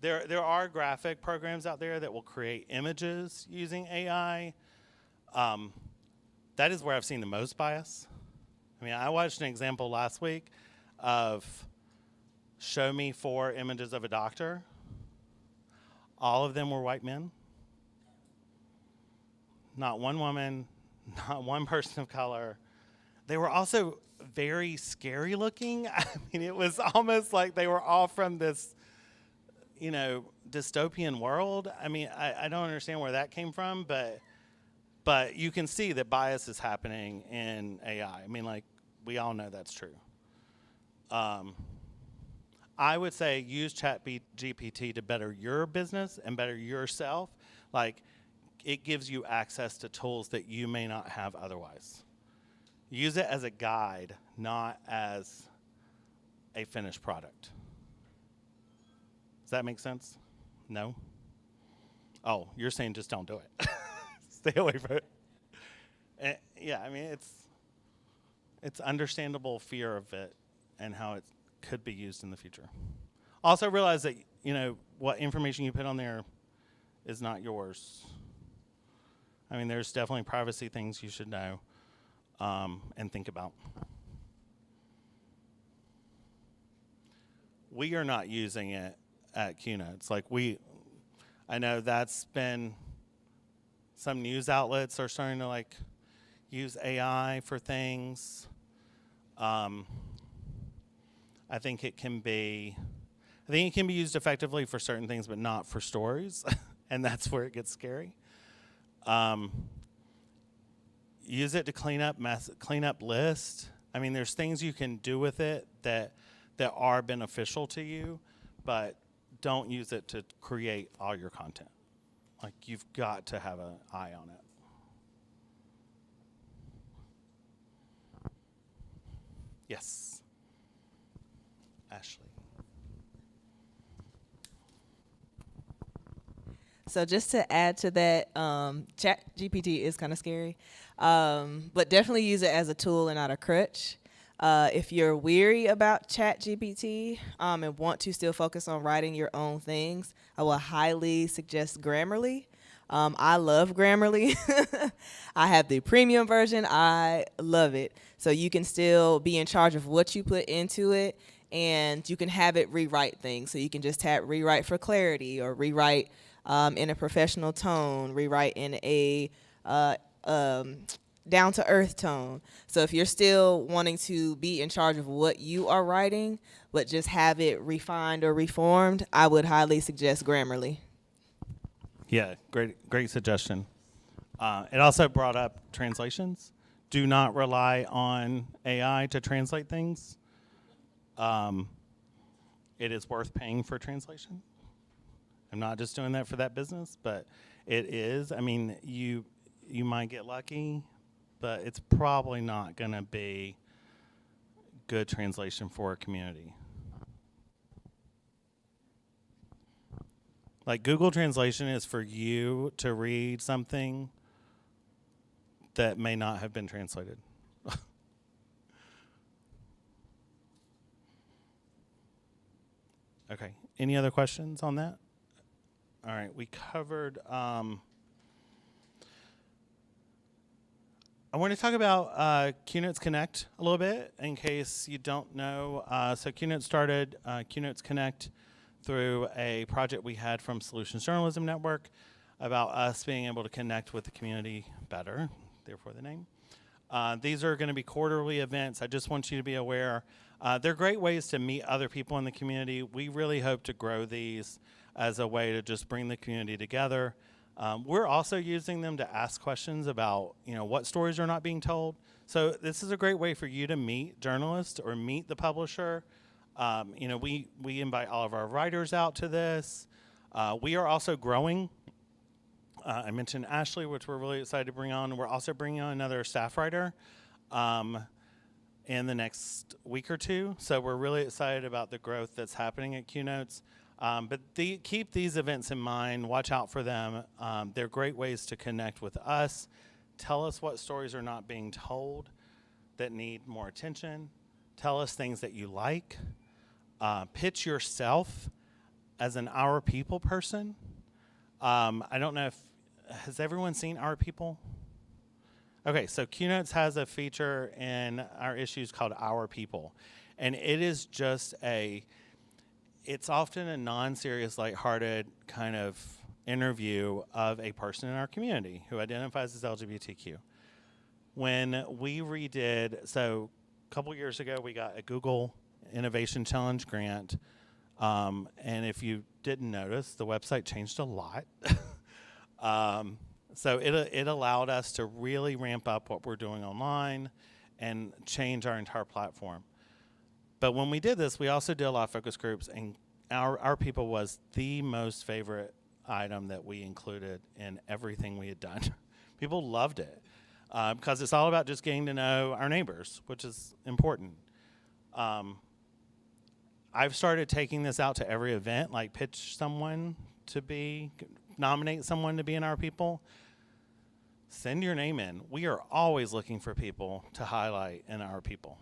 There are graphic programs out there that will create images using AI. That is where I've seen the most bias. I mean, I watched an example last week of show me 4 images of a doctor. All of them were white men. not one woman, not one person of color. They were also very scary looking. I mean, it was almost like they were all from this, dystopian world. I mean, I don't understand where that came from, but you can see that bias is happening in AI. I mean, like, we all know that's true. I would say use ChatGPT to better your business and better yourself. Like, it gives you access to tools that you may not have otherwise. Use it as a guide, not as a finished product. Does that make sense? No? Oh, you're saying just don't do it. Stay away from it. Yeah, I mean, it's understandable fear of it and how it could be used in the future. Also realize that, what information you put on there is not yours. I mean, there's definitely privacy things you should know and think about. We are not using it at Keynotes. I know that's been, some news outlets are starting to use AI for things. I think it can be used effectively for certain things, but not for stories, and that's where it gets scary. Use it to clean up lists. I mean, there's things you can do with it that are beneficial to you, but don't use it to create all your content. Like, you've got to have an eye on it. Yes. Ashley. So just to add to that, ChatGPT is kind of scary, but definitely use it as a tool and not a crutch. If you're weary about ChatGPT and want to still focus on writing your own things, I will highly suggest Grammarly. I love Grammarly. I have the premium version. I love it. So you can still be in charge of what you put into it, and you can have it rewrite things. So you can just tap rewrite for clarity, or rewrite in a professional tone, rewrite in a down-to-earth tone. So if you're still wanting to be in charge of what you are writing, but just have it refined or reformed, I would highly suggest Grammarly. Yeah, great suggestion. It also brought up translations. Do not rely on AI to translate things. It is worth paying for translation. I'm not just doing that for that business, but it is. I mean, you might get lucky, but it's probably not going to be good translation for a community. Like, Google Translation is for you to read something that may not have been translated. Okay, any other questions on that? All right, we covered, I want to talk about Keynotes Connect a little bit, in case you don't know. So Keynotes started Keynotes Connect through a project we had from Solutions Journalism Network about us being able to connect with the community better, therefore the name. These are going to be quarterly events. I just want you to be aware. They're great ways to meet other people in the community. We really hope to grow these as a way to just bring the community together. We're also using them to ask questions about, what stories are not being told. So this is a great way for you to meet journalists or meet the publisher. We invite all of our writers out to this. We are also growing. I mentioned Ashley, which we're really excited to bring on. We're also bringing on another staff writer in the next week or two. So we're really excited about the growth that's happening at Keynotes. But keep these events in mind. Watch out for them. They're great ways to connect with us. Tell us what stories are not being told that need more attention. Tell us things that you like. Pitch yourself as an Our People person. I don't know has everyone seen Our People? Okay, so Keynotes has a feature in our issues called Our People. And it is just it's often a non-serious, lighthearted kind of interview of a person in our community who identifies as LGBTQ. When we redid, so a couple years ago, we got a Google Innovation Challenge grant. And if you didn't notice, the website changed a lot. So it allowed us to really ramp up what we're doing online and change our entire platform. But when we did this, we also did a lot of focus groups, and our people was the most favorite item that we included in everything we had done. People loved it because it's all about just getting to know our neighbors, which is important. I've started taking this out to every event, like pitch someone to nominate someone to be in our people. Send your name in. We are always looking for people to highlight in our people.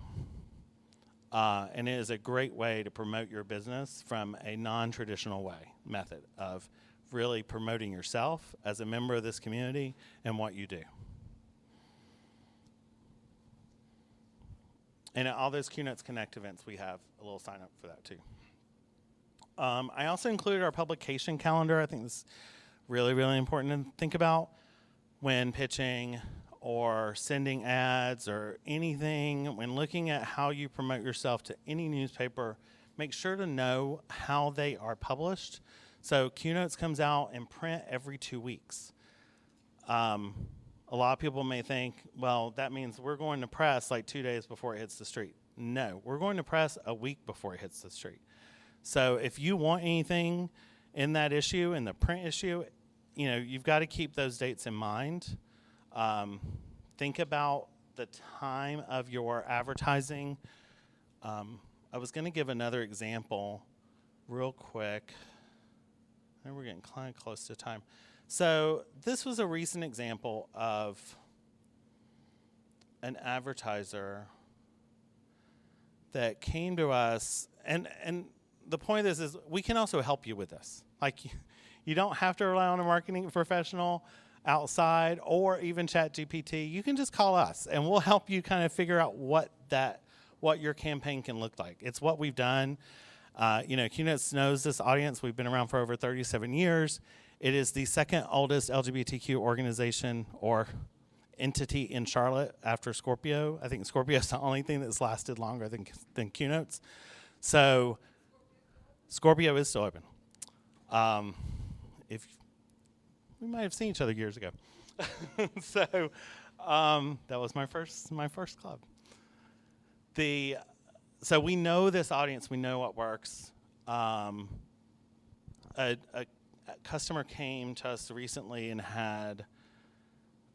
And it is a great way to promote your business from a non-traditional method of really promoting yourself as a member of this community and what you do. And at all those QNotes Connect events, we have a little sign up for that too. I also included our publication calendar. I think this is really, really important to think about when pitching or sending ads or anything. When looking at how you promote yourself to any newspaper, make sure to know how they are published. So QNotes comes out in print every 2 weeks. A lot of people may think, well, that means we're going to press like 2 days before it hits the street. No, we're going to press a week before it hits the street. So if you want anything in that issue, in the print issue, you've got to keep those dates in mind. Think about the time of your advertising. I was going to give another example real quick. I think we're getting kind of close to time. So this was a recent example of an advertiser that came to us, and the point of this is we can also help you with this. Like, you don't have to rely on a marketing professional outside or even ChatGPT. You can just call us, and we'll help you kind of figure out what your campaign can look like. It's what we've done. QNotes knows this audience. We've been around for over 37 years. It is the second oldest LGBTQ organization or entity in Charlotte after Scorpio. I think Scorpio is the only thing that's lasted longer than QNotes. So Scorpio is still open. If we might have seen each other years ago. So that was my first club. So we know this audience. We know what works. A customer came to us recently and had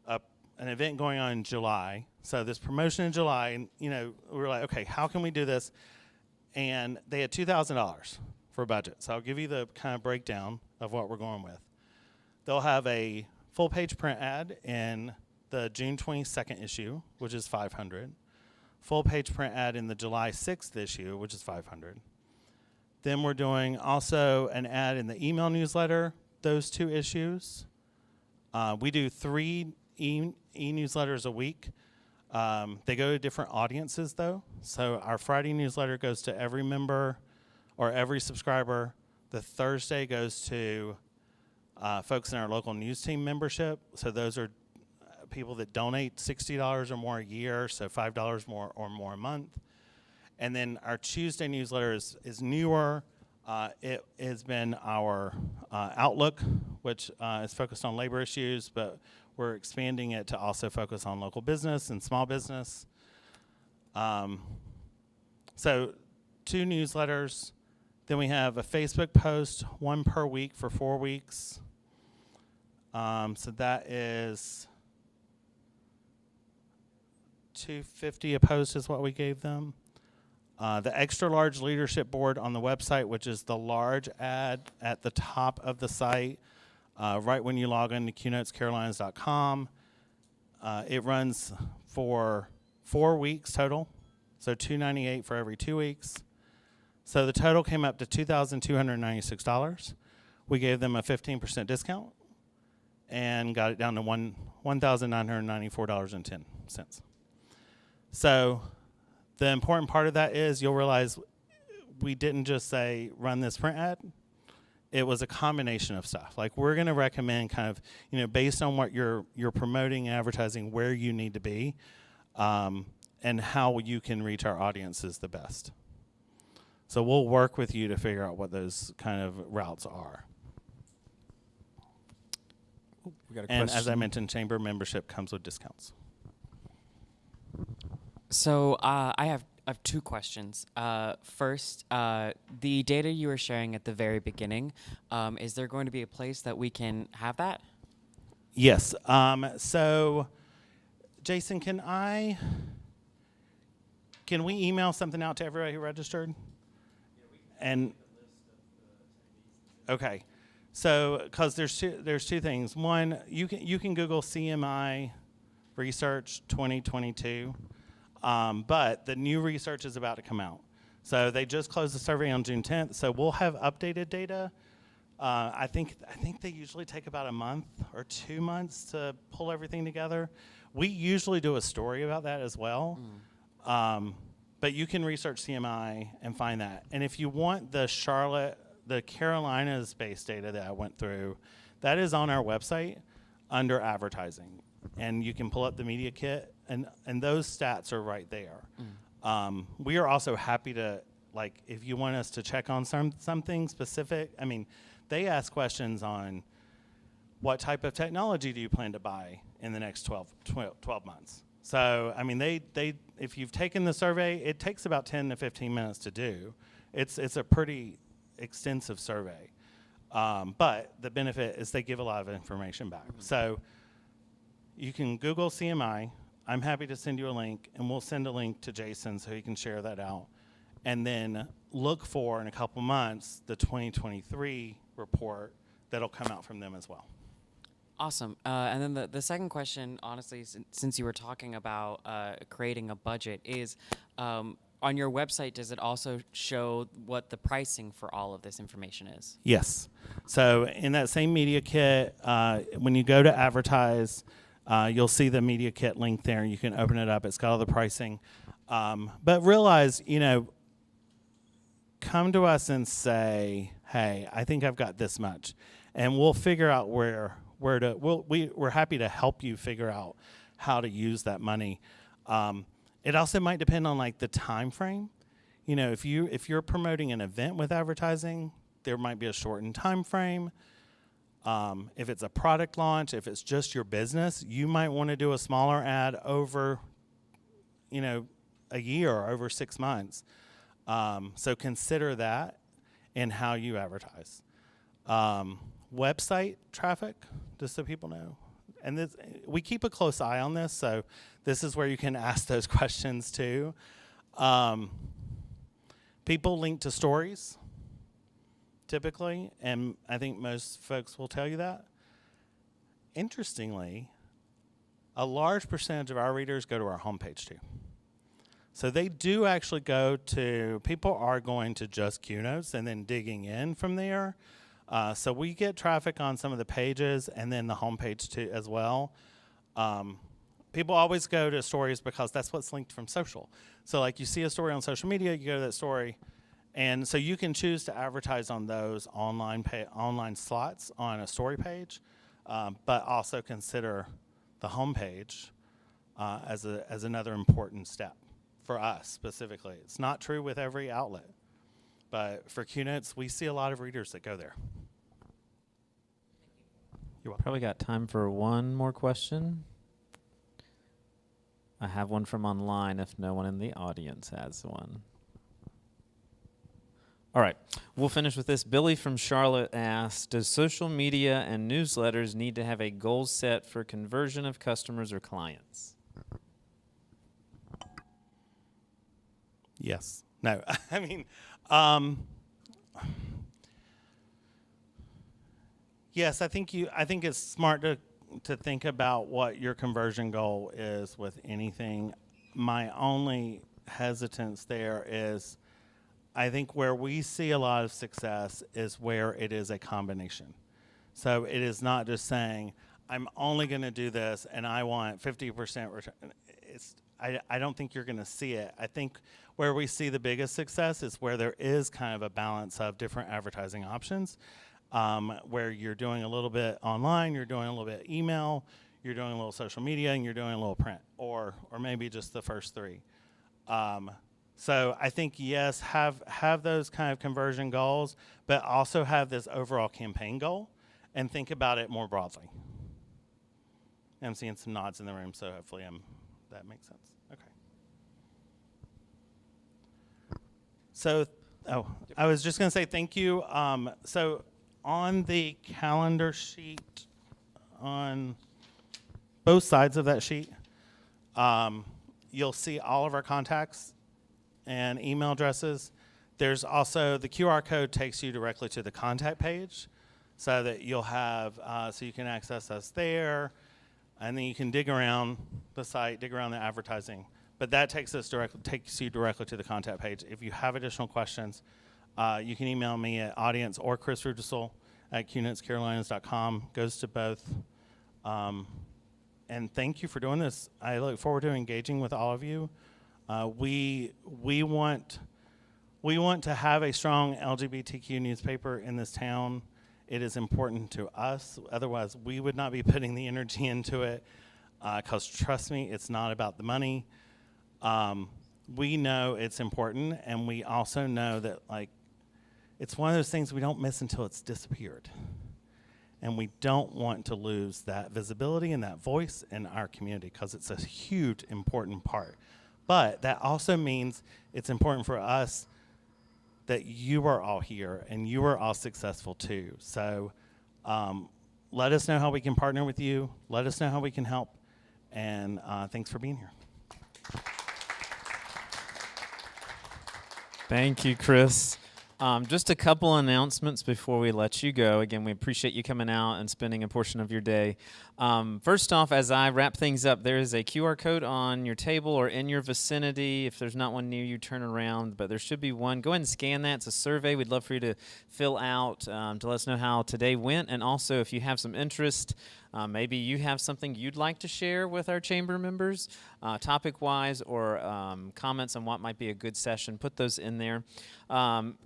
an event going on in July. So this promotion in July, and we were like, okay, how can we do this? And they had $2,000 for a budget. So I'll give you the kind of breakdown of what we're going with. They'll have a full-page print ad in the June 22nd issue, which is $500. Full-page print ad in the July 6th issue, which is $500. Then we're doing also an ad in the email newsletter, those 2 issues. We do 3 e-newsletters a week. They go to different audiences, though. So our Friday newsletter goes to every member or every subscriber. The Thursday goes to folks in our local news team membership. So those are people that donate $60 or more a year, so $5 more or more a month. And then our Tuesday newsletter is newer. It has been our Outlook, which is focused on labor issues, but we're expanding it to also focus on local business and small business. So 2 newsletters. Then we have a Facebook post, 1 per week for 4 weeks. So that is $250 a post is what we gave them. The extra large leadership board on the website, which is the large ad at the top of the site, right when you log into QNotesCarolinas.com. It runs for 4 weeks total, so $298 for every 2 weeks. So the total came up to $2,296. We gave them a 15% discount and got it down to $1,994.10. So the important part of that is you'll realize we didn't just say run this print ad. it was a combination of stuff. Like, we're going to recommend kind of, based on what you're promoting, advertising, where you need to be, and how you can reach our audiences the best. So we'll work with you to figure out what those kind of routes are. We got a And question. as I mentioned, chamber membership comes with discounts. So I have 2 questions. First, the data you were sharing at the very beginning, is there going to be a place that we can have that? Yes. So, Jason, can we email something out to everybody who registered? And okay, so because there's two things. One, you can Google CMI research 2022, but the new research is about to come out. So they just closed the survey on June 10th. So we'll have updated data. I think they usually take about a month or 2 months to pull everything together. We usually do a story about that as well. But you can research CMI and find that. And if you want the Carolinas-based data that I went through, that is on our website under advertising. And you can pull up the media kit, and those stats are right there. We are also happy to, like, if you want us to check on something specific, I mean, they ask questions on what type of technology do you plan to buy in the next 12 months. So, I mean, they if you've taken the survey, it takes about 10 to 15 minutes to do. It's a pretty extensive survey. But the benefit is they give a lot of information back. So you can Google CMI. I'm happy to send you a link, and we'll send a link to Jason so he can share that out. And then look for, in a couple months, the 2023 report that'll come out from them as well. Awesome. And then the second question, honestly, since you were talking about creating a budget, is on your website, does it also show what the pricing for all of this information is? Yes. So in that same media kit, when you go to advertise, you'll see the media kit link there. You can open it up. It's got all the pricing. But realize, come to us and say, hey, I think I've got this much. And we'll figure out we're happy to help you figure out how to use that money. It also might depend on, like, the time frame. If you're promoting an event with advertising, there might be a shortened time frame. If it's a product launch, if it's just your business, you might want to do a smaller ad over, a year or over 6 months. So consider that in how you advertise. Website traffic, just so people know. And we keep a close eye on this, so this is where you can ask those questions too. People link to stories, typically, and I think most folks will tell you that. Interestingly, a large percentage of our readers go to our homepage too. So they do actually people are going to just QNotes and then digging in from there. So we get traffic on some of the pages and then the homepage too as well. People always go to stories because that's what's linked from social. So, like, you see a story on social media, you go to that story, and so you can choose to advertise on those online slots on a story page, but also consider the homepage as another important step for us specifically. It's not true with every outlet. But for QNotes, we see a lot of readers that go there. You're welcome. Probably got time for one more question. I have one from online if no one in the audience has one. All right, we'll finish with this. Billy from Charlotte asked, does social media and newsletters need to have a goal set for conversion of customers or clients? Yes. No. I mean, yes, I think it's smart to think about what your conversion goal is with anything. My only hesitance there is, I think where we see a lot of success is where it is a combination. So it is not just saying, I'm only going to do this and I want 50% return. I don't think you're going to see it. I think where we see the biggest success is where there is kind of a balance of different advertising options. where you're doing a little bit online, you're doing a little bit email, you're doing a little social media, and you're doing a little print, or maybe just the first three. So I think, yes, have those kind of conversion goals, but also have this overall campaign goal and think about it more broadly. I'm seeing some nods in the room, so hopefully that makes sense. Okay. So, I was just going to say thank you. So on the calendar sheet on both sides of that sheet, you'll see all of our contacts and email addresses. There's also the QR code takes you directly to the contact page, so that you'll have so you can access us there, and then you can dig around the site, dig around the advertising. But that takes you directly to the contact page. If you have additional questions, you can email me at audience or Chris Rudisell at qnutscarolinas.com. Goes to both. And thank you for doing this. I look forward to engaging with all of you. We want to have a strong LGBTQ newspaper in this town. It is important to us. Otherwise, we would not be putting the energy into it. Because trust me, it's not about the money. We know it's important, and we also know that it's one of those things we don't miss until it's disappeared. And we don't want to lose that visibility and that voice in our community, because it's a huge, important part. But that also means it's important for us that you are all here and you are all successful too. So let us know how we can partner with you. Let us know how we can help. And thanks for being here. Thank you, Chris. Just a couple announcements before we let you go. Again, we appreciate you coming out and spending a portion of your day. First off, as I wrap things up, there is a QR code on your table or in your vicinity. If there's not one near you, turn around, but there should be one. Go ahead and scan that. It's a survey we'd love for you to fill out to let us know how today went. And also, if you have some interest, maybe you have something you'd like to share with our chamber members, topic-wise, or comments on what might be a good session, put those in there.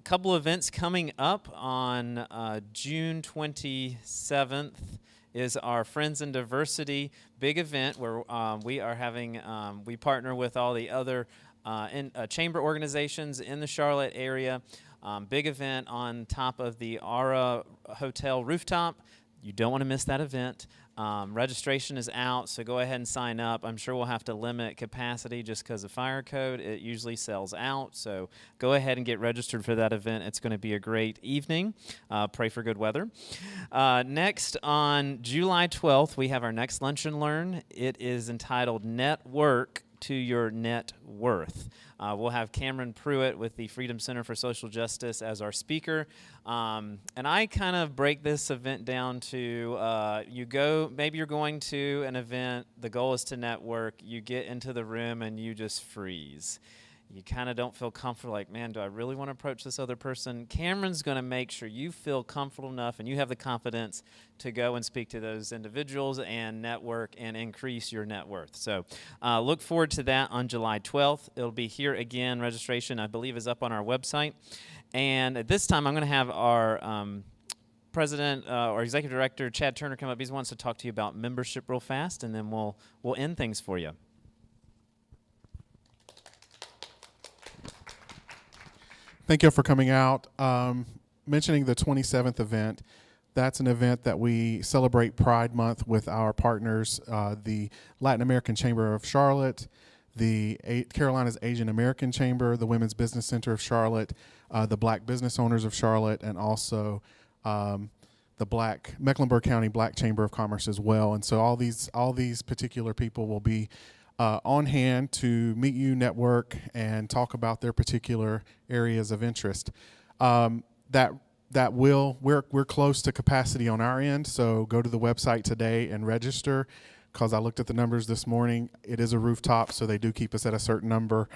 Couple events coming up on June 27th is our Friends in Diversity big event where we are having, we partner with all the other chamber organizations in the Charlotte area. Big event on top of the Aura Hotel rooftop. You don't want to miss that event. Registration is out, so go ahead and sign up. I'm sure we'll have to limit capacity just because of fire code. It usually sells out, so go ahead and get registered for that event. It's going to be a great evening. Pray for good weather. Next, on July 12th, we have our next Lunch and Learn. It is entitled Network to Your Net Worth. We'll have Cameron Pruitt with the Freedom Center for Social Justice as our speaker. And I kind of break this event down to maybe you're going to an event, the goal is to network, you get into the room and you just freeze. You kind of don't feel comfortable, like, man, do I really want to approach this other person? Cameron's going to make sure you feel comfortable enough and you have the confidence to go and speak to those individuals and network and increase your net worth. So look forward to that on July 12th. It'll be here again. Registration, I believe, is up on our website. And at this time, I'm going to have our president or executive director, Chad Turner, come up. He wants to talk to you about membership real fast, and then we'll end things for you. Thank you for coming out. Mentioning the 27th event, that's an event that we celebrate Pride Month with our partners, the Latin American Chamber of Charlotte, the Carolinas Asian American Chamber, the Women's Business Center of Charlotte, the Black Business Owners of Charlotte, and also the Mecklenburg County Black Chamber of Commerce as well. And so all these particular people will be on hand to meet you, network, and talk about their particular areas of interest. We're close to capacity on our end, so go to the website today and register, because I looked at the numbers this morning. It is a rooftop, so they do keep us at a certain number.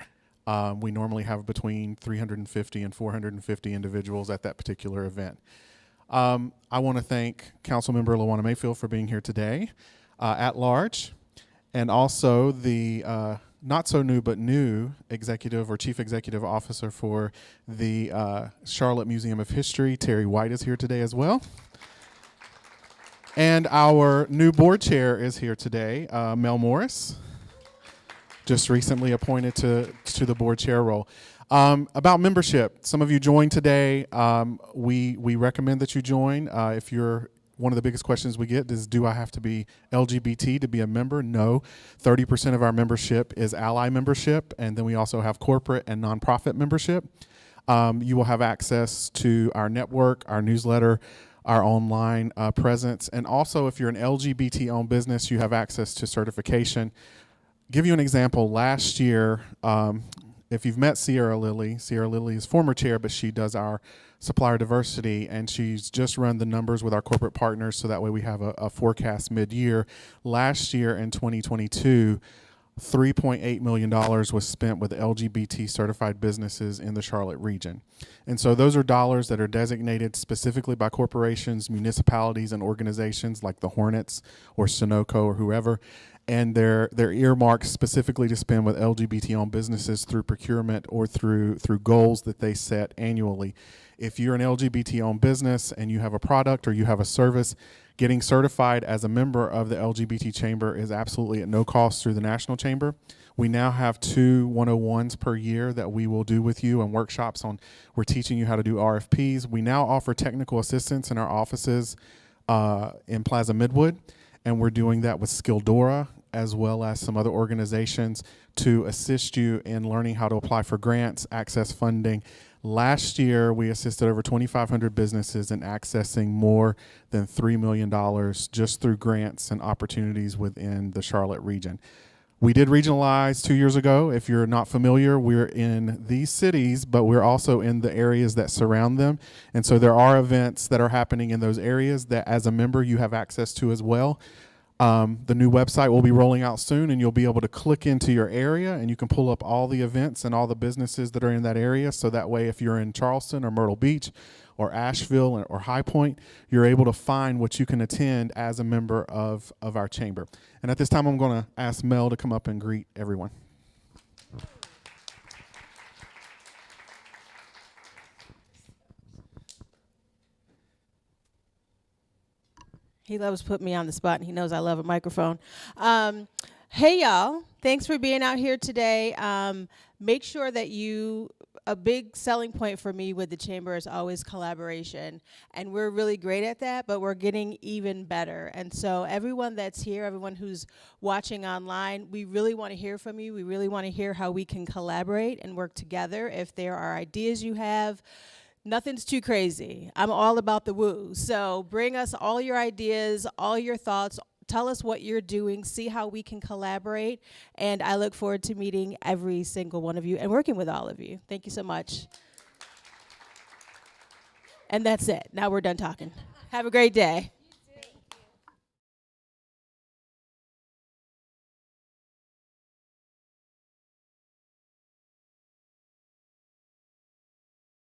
We normally have between 350 and 450 individuals at that particular event. I want to thank Councilmember LaWanna Mayfield for being here today at large. And also the not so new, but new executive or chief executive officer for the Charlotte Museum of History. Terry White is here today as well. And our new board chair is here today, Mel Morris, just recently appointed to the board chair role. About membership, some of you joined today. We recommend that you join. If you're one of the biggest questions we get is, do I have to be LGBT to be a member? No. 30% of our membership is ally membership, and then we also have corporate and nonprofit membership. You will have access to our network, our newsletter, our online presence, and also if you're an LGBT-owned business, you have access to certification. Give you an example. Last year, if you've met Sierra Lily is former chair, but she does our supplier diversity, and she's just run the numbers with our corporate partners, so that way we have a forecast mid-year. Last year in 2022, $3.8 million was spent with LGBT certified businesses in the Charlotte region. And so those are dollars that are designated specifically by corporations, municipalities, and organizations like the Hornets or Sunoco or whoever. And they're earmarked specifically to spend with LGBT-owned businesses through procurement or through goals that they set annually. If you're an LGBT-owned business and you have a product or you have a service, getting certified as a member of the LGBT Chamber is absolutely at no cost through the National Chamber. We now have 2 101s per year that we will do with you and workshops on. We're teaching you how to do RFPs. We now offer technical assistance in our offices in Plaza Midwood, and we're doing that with Skildora as well as some other organizations to assist you in learning how to apply for grants, access funding. Last year, we assisted over 2,500 businesses in accessing more than $3 million just through grants and opportunities within the Charlotte region. We did regionalize 2 years ago. If you're not familiar, we're in these cities, but we're also in the areas that surround them. And so there are events that are happening in those areas that as a member you have access to as well. The new website will be rolling out soon, and you'll be able to click into your area and you can pull up all the events and all the businesses that are in that area. So that way, if you're in Charleston or Myrtle Beach or Asheville or High Point, you're able to find what you can attend as a member of our chamber. And at this time, I'm going to ask Mel to come up and greet everyone. He loves putting me on the spot, and he knows I love a microphone. Hey, y'all. Thanks for being out here today. Make sure that a big selling point for me with the Chamber is always collaboration. And we're really great at that, but we're getting even better. And so everyone that's here, everyone who's watching online, we really want to hear from you. We really want to hear how we can collaborate and work together. If there are ideas you have, nothing's too crazy. I'm all about the woo. So bring us all your ideas, all your thoughts. Tell us what you're doing. See how we can collaborate. And I look forward to meeting every single one of you and working with all of you. Thank you so much. And that's it. Now we're done talking. Have a great day.